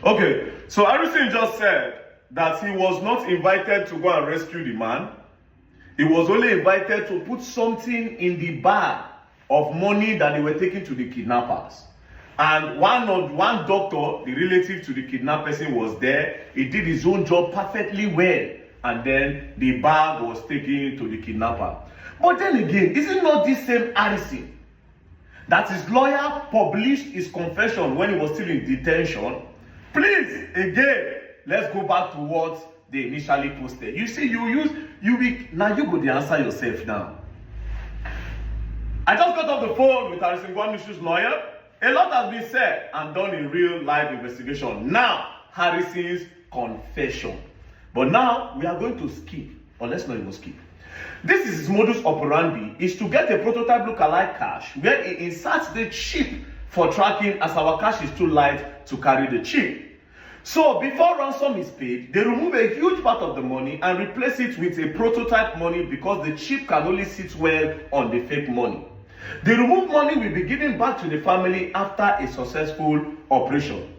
Okay, so Harrison just said that he was not invited to go and rescue the man. He was only invited to put something in the bag of money that they were taking to the kidnappers. And one doctor, the relative to the kidnapped person, was there. He did his own job perfectly well. And then the bag was taken to the kidnapper. But then again, is it not this same Harrison that his lawyer published his confession when he was still in detention? Please, again, let's go back to what they initially posted. You see, now you go to answer yourself now. I just got off the phone with Harrison Gwamnishu's lawyer. A lot has been said and done in real life investigation. Now, Harrison's confession. But now, we are going to skip, or let's not even skip. This is his modus operandi, is to get a prototype lookalike cache where he inserts the chip for tracking as our cache is too light to carry the chip. So, before ransom is paid, they remove a huge part of the money and replace it with a prototype money because the chip can only sit well on the fake money. The removed money will be given back to the family after a successful operation.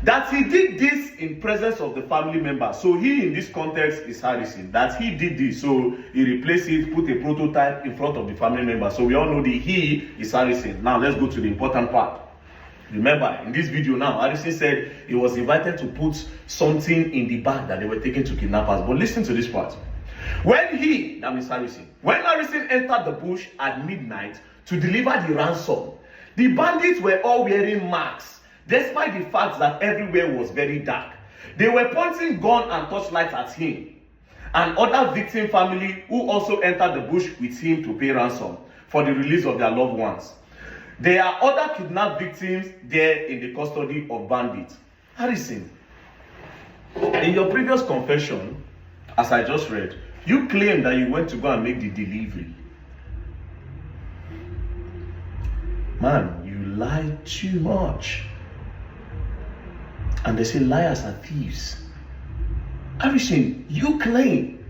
That he did this in presence of the family member. So he, in this context, is Harrison. That he did this. So he replaced it, put a prototype in front of the family member. So we all know the he is Harrison. Now let's go to the important part. Remember, in this video now, Harrison said he was invited to put something in the bag that they were taking to kidnappers. But listen to this part. When Harrison entered the bush at midnight to deliver the ransom, the bandits were all wearing masks, despite the fact that everywhere was very dark. They were pointing gun and torchlights at him and other victim family who also entered the bush with him to pay ransom for the release of their loved ones. There are other kidnapped victims there in the custody of bandits. Harrison, in your previous confession, as I just read, you claimed that you went to go and make the delivery. Man, you lied too much. And they say liars are thieves. Harrison, you claim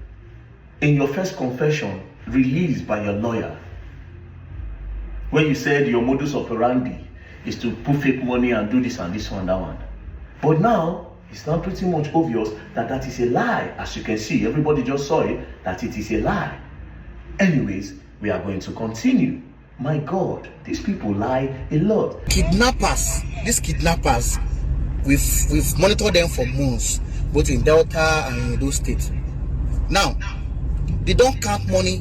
in your first confession, released by your lawyer, when you said your modus operandi is to put fake money and do this and this one and that one. But now, it's now pretty much obvious that that is a lie. As you can see, everybody just saw it, that it is a lie. Anyways, we are going to continue. My God, these people lie a lot. These kidnappers, we've monitored them for months, both in Delta and in those states. Now, they don't count money,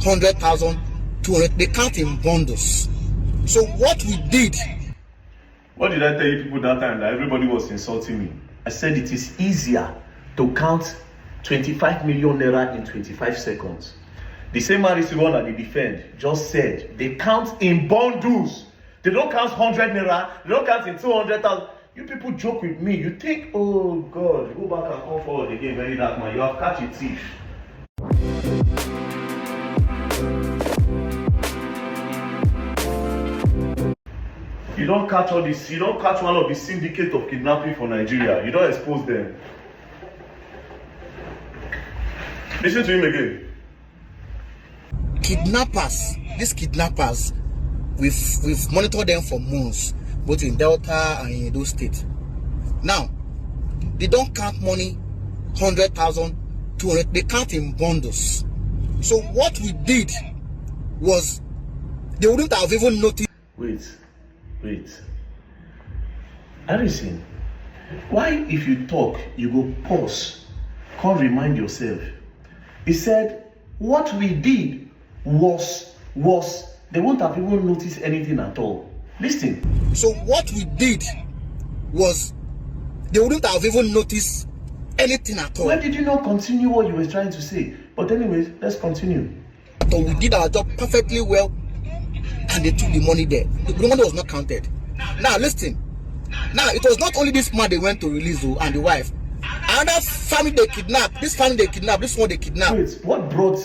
100,000, 200, they count in bundles. So what we did... What did I tell you people that time that everybody was insulting me? I said it is easier to count 25 million naira in 25 seconds. The same Harrison one that they defend just said they count in bundles. They don't count 100 naira, they don't count in 200,000. You people joke with me. You think, oh God, go back and come forward again, very dark man. You have catch a thief. You don't catch all this, you don't catch one of the syndicate of kidnapping for Nigeria. You don't expose them. Listen to him again. These kidnappers, we've monitored them for months, both in Delta and in those states. Now, they don't count money 100,000, 200. They count in bundles. So what we did was they wouldn't have even noticed. Wait. Harrison, why if you talk, you go pause, can't remind yourself? He said, what we did was, they won't have even noticed anything at all. Listen. So what we did was they wouldn't have even noticed anything at all. Why did you not continue what you were trying to say? But anyways, let's continue. So we did our job perfectly well, and they took the money there. The money was not counted. Now listen. Now it was not only this man they went to release though, and the wife. Another family they kidnapped. This family they kidnapped. This one they kidnapped. Wait, what brought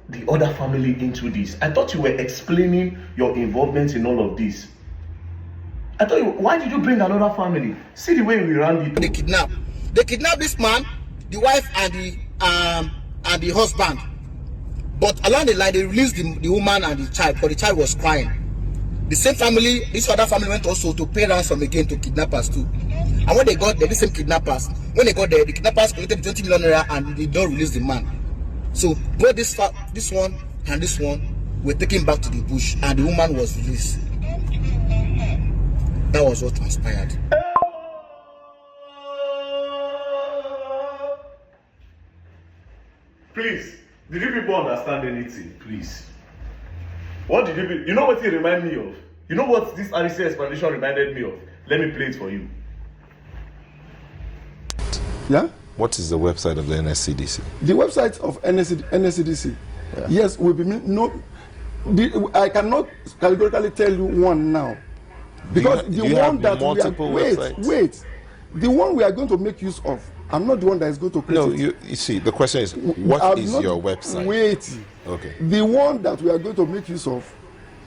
the other family into this? I thought you were explaining your involvement in all of this. Why did you bring another family? See the way we ran it. They kidnapped this man, the wife, and the husband. But along the line, they released the woman and the child, because the child was crying. The same family, this other family went also to pay ransom again to kidnappers too. And when they got there, the same kidnappers, when they got there, the kidnappers collected 20 million naira and they don't release the man. So both this one and this one were taken back to the bush, and the woman was released. That was what transpired. Please, did you people understand anything? Please. What did you people... You know what it reminded me of? You know what this RC explanation reminded me of? Let me play it for you. Yeah? What is the website of the NSCDC? The website of NSCDC. Yeah. Yes, will be I cannot categorically tell you one now. Because the one that we are the one we are going to make use of, I'm not the one that is going to create No, it. you see, the question is, what is your website? Wait. Okay. The one that we are going to make use of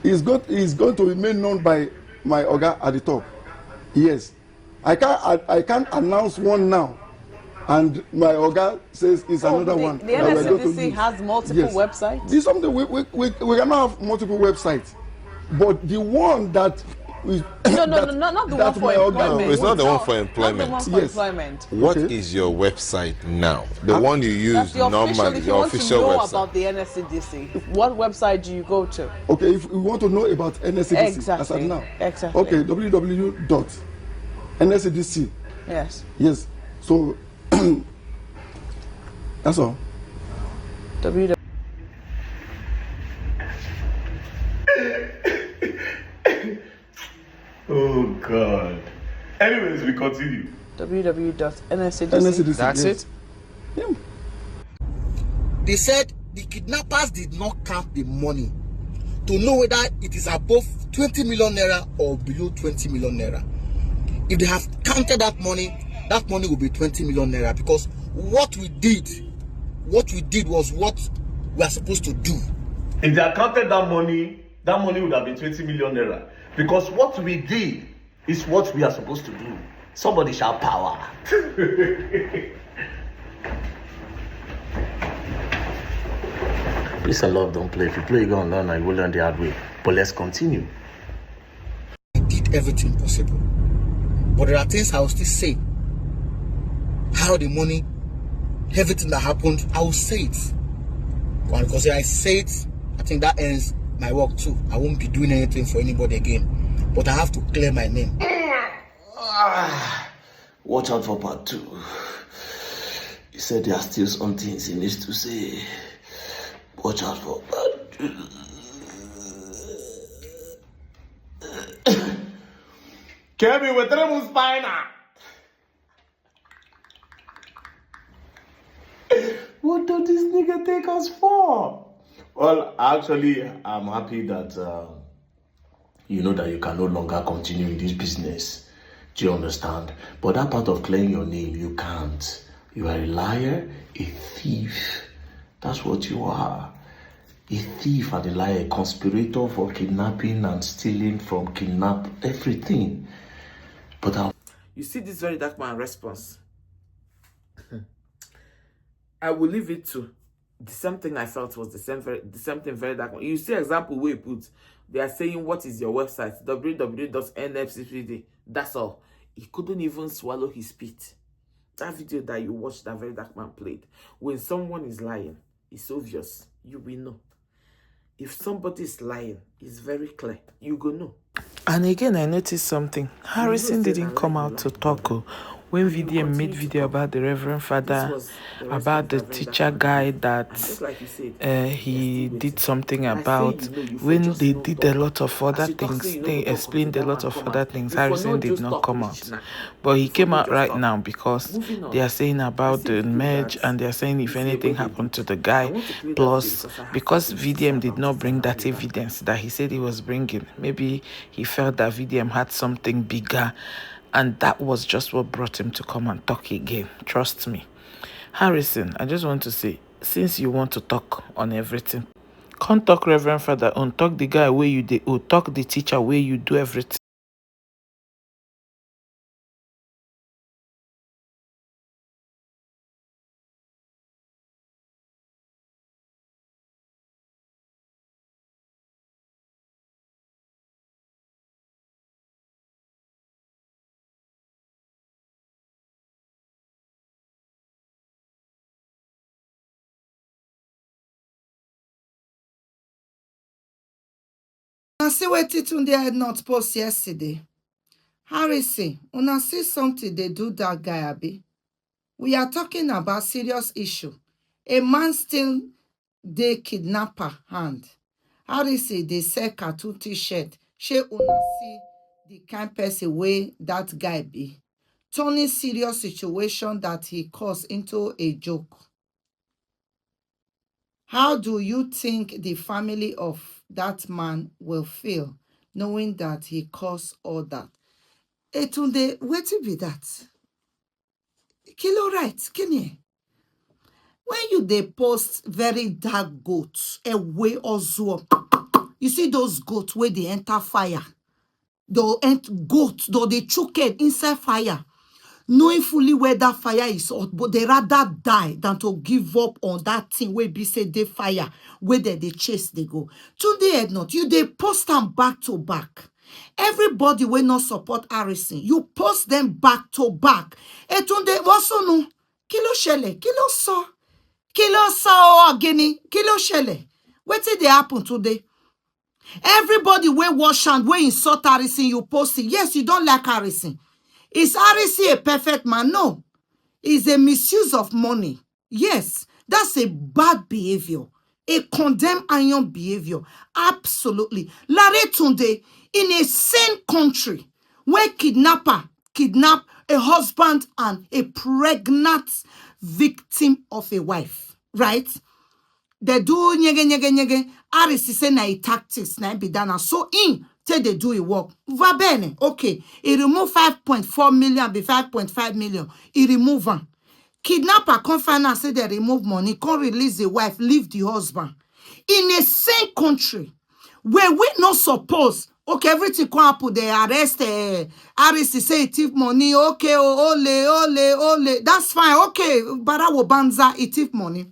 is going to remain known by my Oga at the top. Yes. I can't announce one now, and my Oga says it's another one. The NSCDC has multiple websites? This is something we cannot have multiple websites, but the one that is not the one for employment. It's not the one for employment. Not the one for employment. What is your website now? The one you use normally, your official website. If you want to know about the NSCDC, what website do you go to? Okay, if we want to know about NSCDC as of now. Exactly. Okay, www.nscdc. Yes. Yes. So that's all. www. Oh God. Anyways, we continue. www.nscdc. That's it? Yeah. They said the kidnappers did not count the money to know whether it is above 20 million naira or below 20 million naira. If they have counted that money will be 20 million naira, because what we did was what we are supposed to do. If they had counted that money would have been 20 million naira. Because what we did is what we are supposed to do. Somebody shout power. Please, I love, don't play. If you play, you go learn, I will learn the hard way. But let's continue. We did everything possible. But there are things I will still say. How the money, everything that happened, I will say it. Well, because if I say it, I think that ends my work too. I won't be doing anything for anybody again. But I have to clear my name. Watch out for part 2. He said there are still some things he needs to say. Watch out for part 2. Kevin, we tenemos spina. What does this nigga take us for? Well, actually, I'm happy that You know that you can no longer continue in this business. Do you understand? But that part of clearing your name, you can't. You are a liar, a thief. That's what you are. A thief and a liar, a conspirator for kidnapping and stealing from everything. But you see this very dark man response. I will leave it to the same thing I felt was the same thing very dark. You see example where you put, they are saying what is your website, www.nfcpd. That's all. He couldn't even swallow his spit. That video that you watched, that Very Dark Man played, when someone is lying, it's obvious. You will know. If somebody is lying, it's very clear. You go know. And again, I noticed something. Harrison didn't come out to talk. When VDM made video about the Reverend Father, about the teacher guy that he did something about, when they did a lot of other things, they explained a lot of other things, Harrison did not come out. But he came out right now because they are saying about the merge, and they are saying if anything happened to the guy, plus because VDM did not bring that evidence that he said he was bringing, maybe he felt that VDM had something bigger, and that was just what brought him to come and talk again. Trust me. Harrison, I just want to say, since you want to talk on everything, can't talk Reverend Father on, talk the guy where you do, or talk the teacher where you do everything. I see what Tunde had not post yesterday. Harrison, una see something they do that guy, Abi. We are talking about serious issue. A man still dey kidnapper hand. Harrison, they sell cartoon t-shirt. She una see the kind person way that guy be. Turning serious situation that he caused into a joke. How do you think the family of that man will feel knowing that he caused all that? Tunde, wetin be that? Kilo right, Kenny. When you dey post very dark goats, away also, you see those goats where they enter fire. Goats, though they choke inside fire, knowing fully where that fire is hot, but they rather die than to give up on that thing where be say they fire, where they chase they go. Tundeednut, you they post them back to back. Everybody will not support Harrison. You post them back to back. Tunde, what's no? Kilo shele, kilo so Agege, kilo shele. What did they happen today? Everybody will wash hand, will insult Harrison, you post it. Yes, you don't like Harrison. Is Harrison a perfect man? No. It's a misuse of money. Yes, that's a bad behavior. A condemned iron behavior. Absolutely. Larry Tunde, in a sane country where kidnapper kidnap a husband and a pregnant victim of a wife, right? They do nyege. Harrison say na tactics na be done. So in till they do it work. Va bene. Okay. He remove 5.4 million, be 5.5 million. He remove them. Kidnapper come find and say they remove money, can't release the wife, leave the husband. In a same country where we not suppose, okay, everything come happen, they arrest Harrison say he thief money, okay, ole. That's fine, okay, Barawo Banza, he thief money.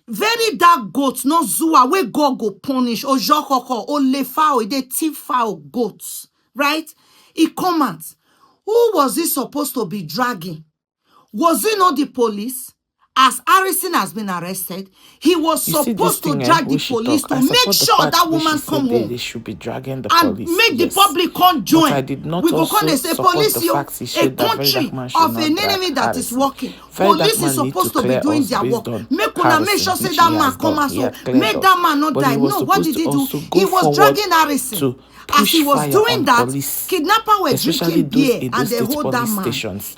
Very dark goats, no zua, where God go punish, or jokoko, or le foul, they thief foul goats, right? He comments, who was he supposed to be dragging? Was it not the police? As Harrison has been arrested, he was supposed to drag the police to make sure that woman come home. They should be dragging the and police. Make the public come join. But I did not we go also say support police, the fact he showed a that country of of an enemy that is working. Police is supposed to be doing their work. Make sure say that man come out, so make that man not die. No, what did he do? He was dragging Harrison. As he was doing that, kidnapper were drinking beer and they hold that man.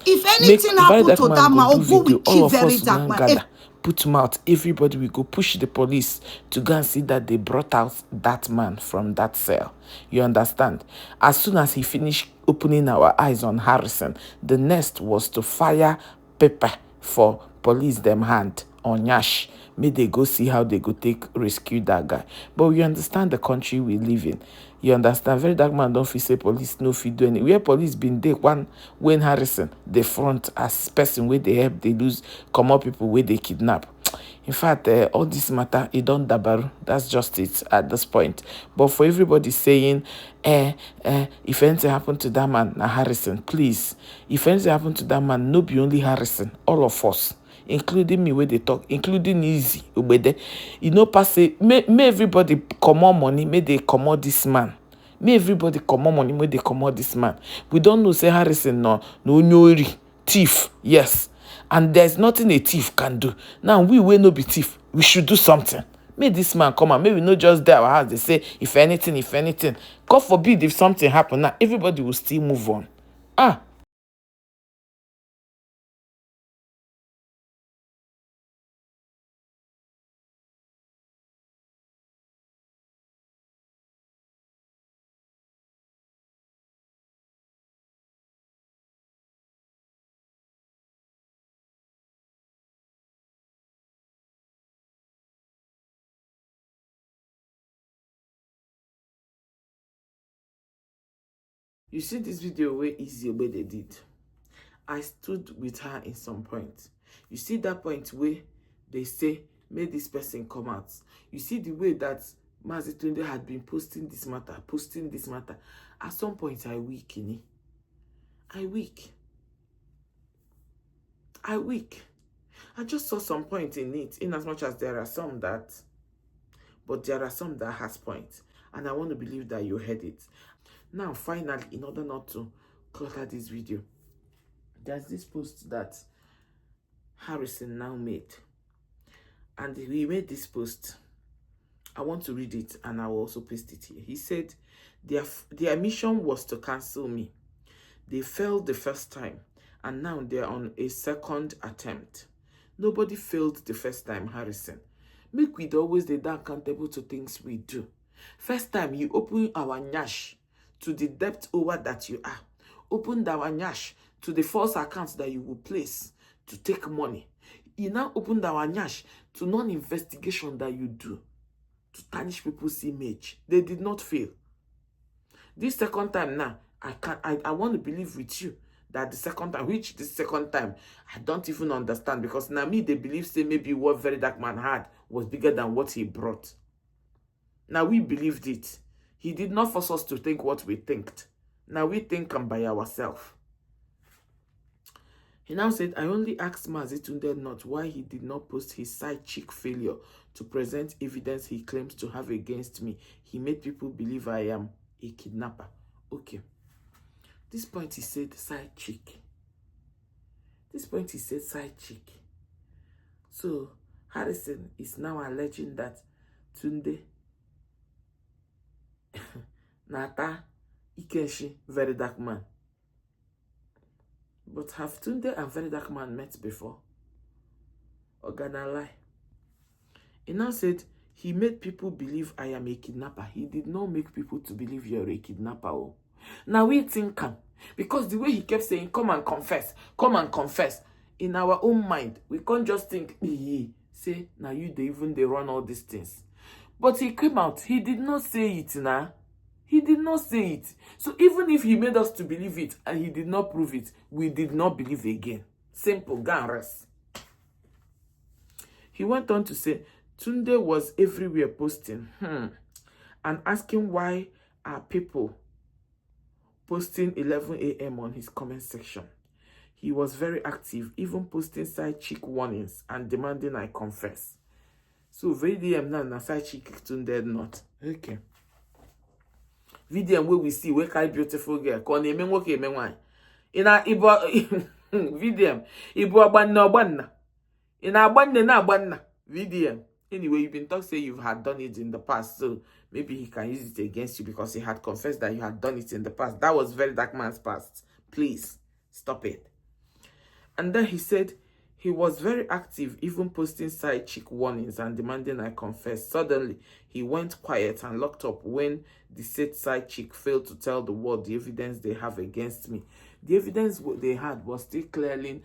If anything happened to that man, or go with kill Very Dark Man. Put him out. Everybody will go push the police to go and see that they brought out that man from that cell. You understand? As soon as he finished opening our eyes on Harrison, the next was to fire pepper for police them hand on Yash. May they go see how they go take rescue that guy. But you understand the country we live in. You understand? Very Dark Man don't feel say police no fit do any. Where police been there one when Harrison the front as person where they help they lose come up people where they kidnap. In fact, all this matter, it don't dabaru. That's just it at this point. But for everybody saying, if anything happened to that man, Harrison, please. If anything happened to that man, no be only Harrison, all of us, including me where they talk, including Izzy, Ubede. You know, pass it, may everybody come on money, may they come on this man. May everybody come on money, may they come on this man. We don't know, say Harrison, no thief, yes. And there's nothing a thief can do. Now, we will not be thief. We should do something. May this man come and maybe not just there our house. They say, if anything. God forbid if something happen. Now, everybody will still move on. You see this video where Izzy they did. I stood with her in some point. You see that point where they say, may this person come out. You see the way that Mazi Tunde had been posting this matter. At some point, I weak, Kini. I weak. I just saw some point in it, in as much as there are some that, but there are some that has point. And I want to believe that you heard it. Now, finally, in order not to clutter this video, there's this post that Harrison now made. And he made this post. I want to read it and I will also paste it here. He said, their mission was to cancel me. They failed the first time and now they're on a second attempt. Nobody failed the first time, Harrison. Make we always be accountable to things we do. First time you open our nyash to the depth over that you are. Open our nyash to the false accounts that you will place to take money. You now open our nyash to non-investigation that you do to tarnish people's image. They did not fail. This second time now, I want to believe with you that the second time, I don't even understand, because now me, they believe say maybe what Very Dark Man had was bigger than what he brought. Now we believed it. He did not force us to think what we think. Now we think by ourselves. He now said, I only asked Mazi Tundeednut why he did not post his side chick failure to present evidence he claims to have against me. He made people believe I am a kidnapper. Okay. This point he said side chick. So Harrison is now alleging that Tunde Nata Ikenshi Very Dark Man. But have Tunde and Very Dark Man met before? Or gonna lie? He now said he made people believe I am a kidnapper. He did not make people to believe you're a kidnapper. Oh. Now we think because the way he kept saying, come and confess. In our own mind, we can't just think, say, now they run all these things. But he came out, he did not say it now. He did not say it. So even if he made us to believe it and he did not prove it, we did not believe again. Simple, go and rest. He went on to say, Tunde was everywhere posting and asking why are people posting 11 a.m. on his comment section. He was very active, even posting side chick warnings and demanding I confess. So VDM now na side chick Tundeednut. Okay. VDM where we see where kind beautiful girl. Ina ibo VDM ibo abanna. Ina abanna VDM. Anyway, you've been talking say you had done it in the past, so maybe he can use it against you because he had confessed that you had done it in the past. That was Very Dark Man's past. Please stop it. And then he said he was very active, even posting side chick warnings and demanding I confess. Suddenly, he went quiet and locked up when the said side chick failed to tell the world the evidence they have against me. The evidence they had was still clearing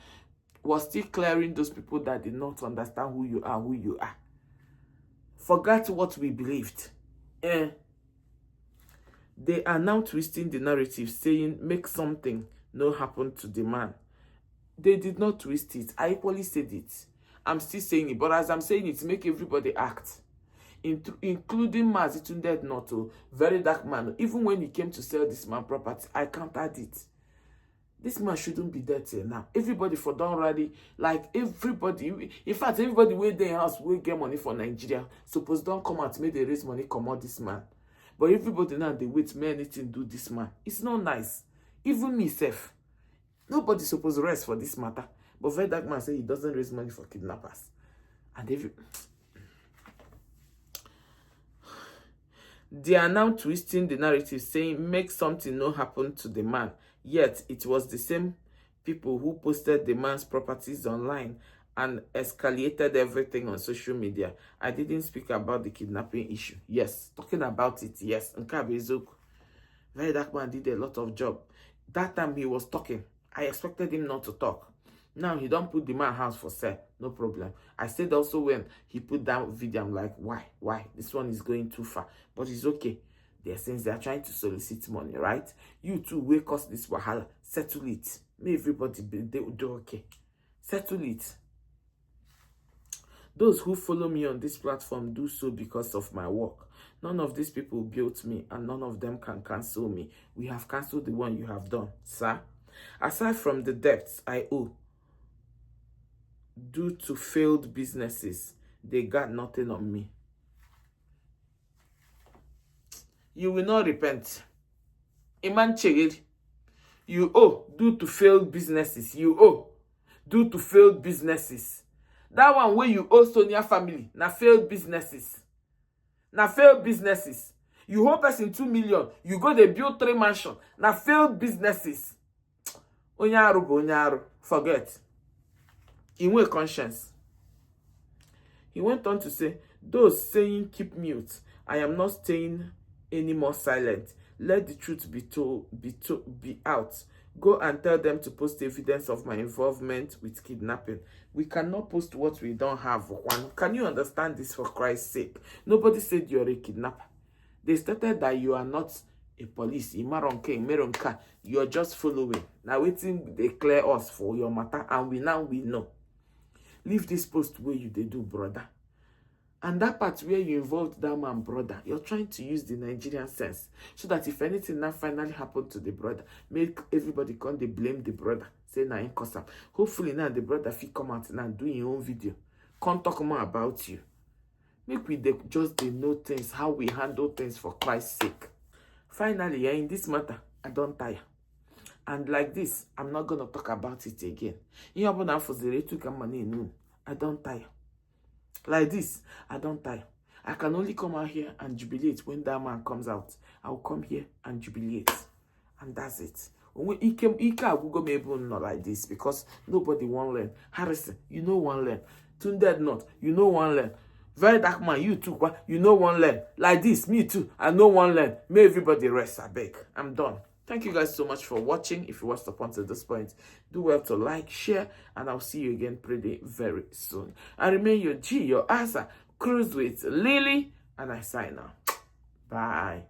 those people that did not understand who you are. Forget what we believed. They are now twisting the narrative, saying make something no happen to the man. They did not twist it. I equally said it. I'm still saying it, but as I'm saying it, make everybody act. Including Mazi Tundeednut, very dark man. Even when he came to sell this man property, I countered it. This man shouldn't be there till now. Everybody for done already, like everybody. In fact, everybody where they house will get money for Nigeria. Suppose don't come out, make they raise money, come out this man. But everybody now they wait, may anything do this man. It's not nice. Even myself. Nobody supposed to rest for this matter. But very dark man say he doesn't raise money for kidnappers. And they are now twisting the narrative, saying make something no happen to the man. Yet it was the same people who posted the man's properties online and escalated everything on social media. I didn't speak about the kidnapping issue. Yes, talking about it, yes. Very dark man did a lot of job. That time he was talking. I expected him not to talk. Now he don't put the man house for sale. No problem. I said also when he put that video, I'm like, why? This one is going too far. But it's okay. Since they are trying to solicit money, right? You too, wake us this wahala. Settle it. May everybody do okay. Settle it. Those who follow me on this platform do so because of my work. None of these people built me and none of them can cancel me. We have cancelled the one you have done, sir. Aside from the debts I owe due to failed businesses, they got nothing on me. You will not repent. Iman Cheged, you owe due to failed businesses. You owe due to failed businesses. That one where you owe Sonia family, na failed businesses. Na failed businesses. You owe person 2 million, you go they build 3 mansions. Na failed businesses. Onyaru go onyaru. Forget. In way conscience. He went on to say, those saying keep mute, I am not staying any more silent. Let the truth be out. Go and tell them to post evidence of my involvement with kidnapping. We cannot post what we don't have. One, can you understand this for Christ's sake? Nobody said you're a kidnapper. They stated that you are not a police. You're just following. Now waiting they clear us for your matter, and we know. Leave this post where you they do, brother. And that part where you involved that man, brother, you're trying to use the Nigerian sense so that if anything now finally happened to the brother, make everybody come, they blame the brother. Say, nah, cause hopefully now the brother will come out now and do your own video. Come talk more about you. Make we just know things, how we handle things for Christ's sake. Finally, in this matter, I don't tire. And like this, I'm not going to talk about it again. I don't tire. Like this, I don't tire. I can only come out here and jubilate when that man comes out. I'll come here and jubilate. And that's it. He Google me not like this because nobody won't learn. Harrison, you know one learn. Tundeednut, you know one learn. Very dark man, you too, you know one learn. Like this, me too, I know one learn. May everybody rest, I beg. I'm done. Thank you guys so much for watching. If you watched up until this point, do well to like, share, and I'll see you again pretty very soon. And remain your G, your Asa, cruise with Lily, and I sign out. Bye.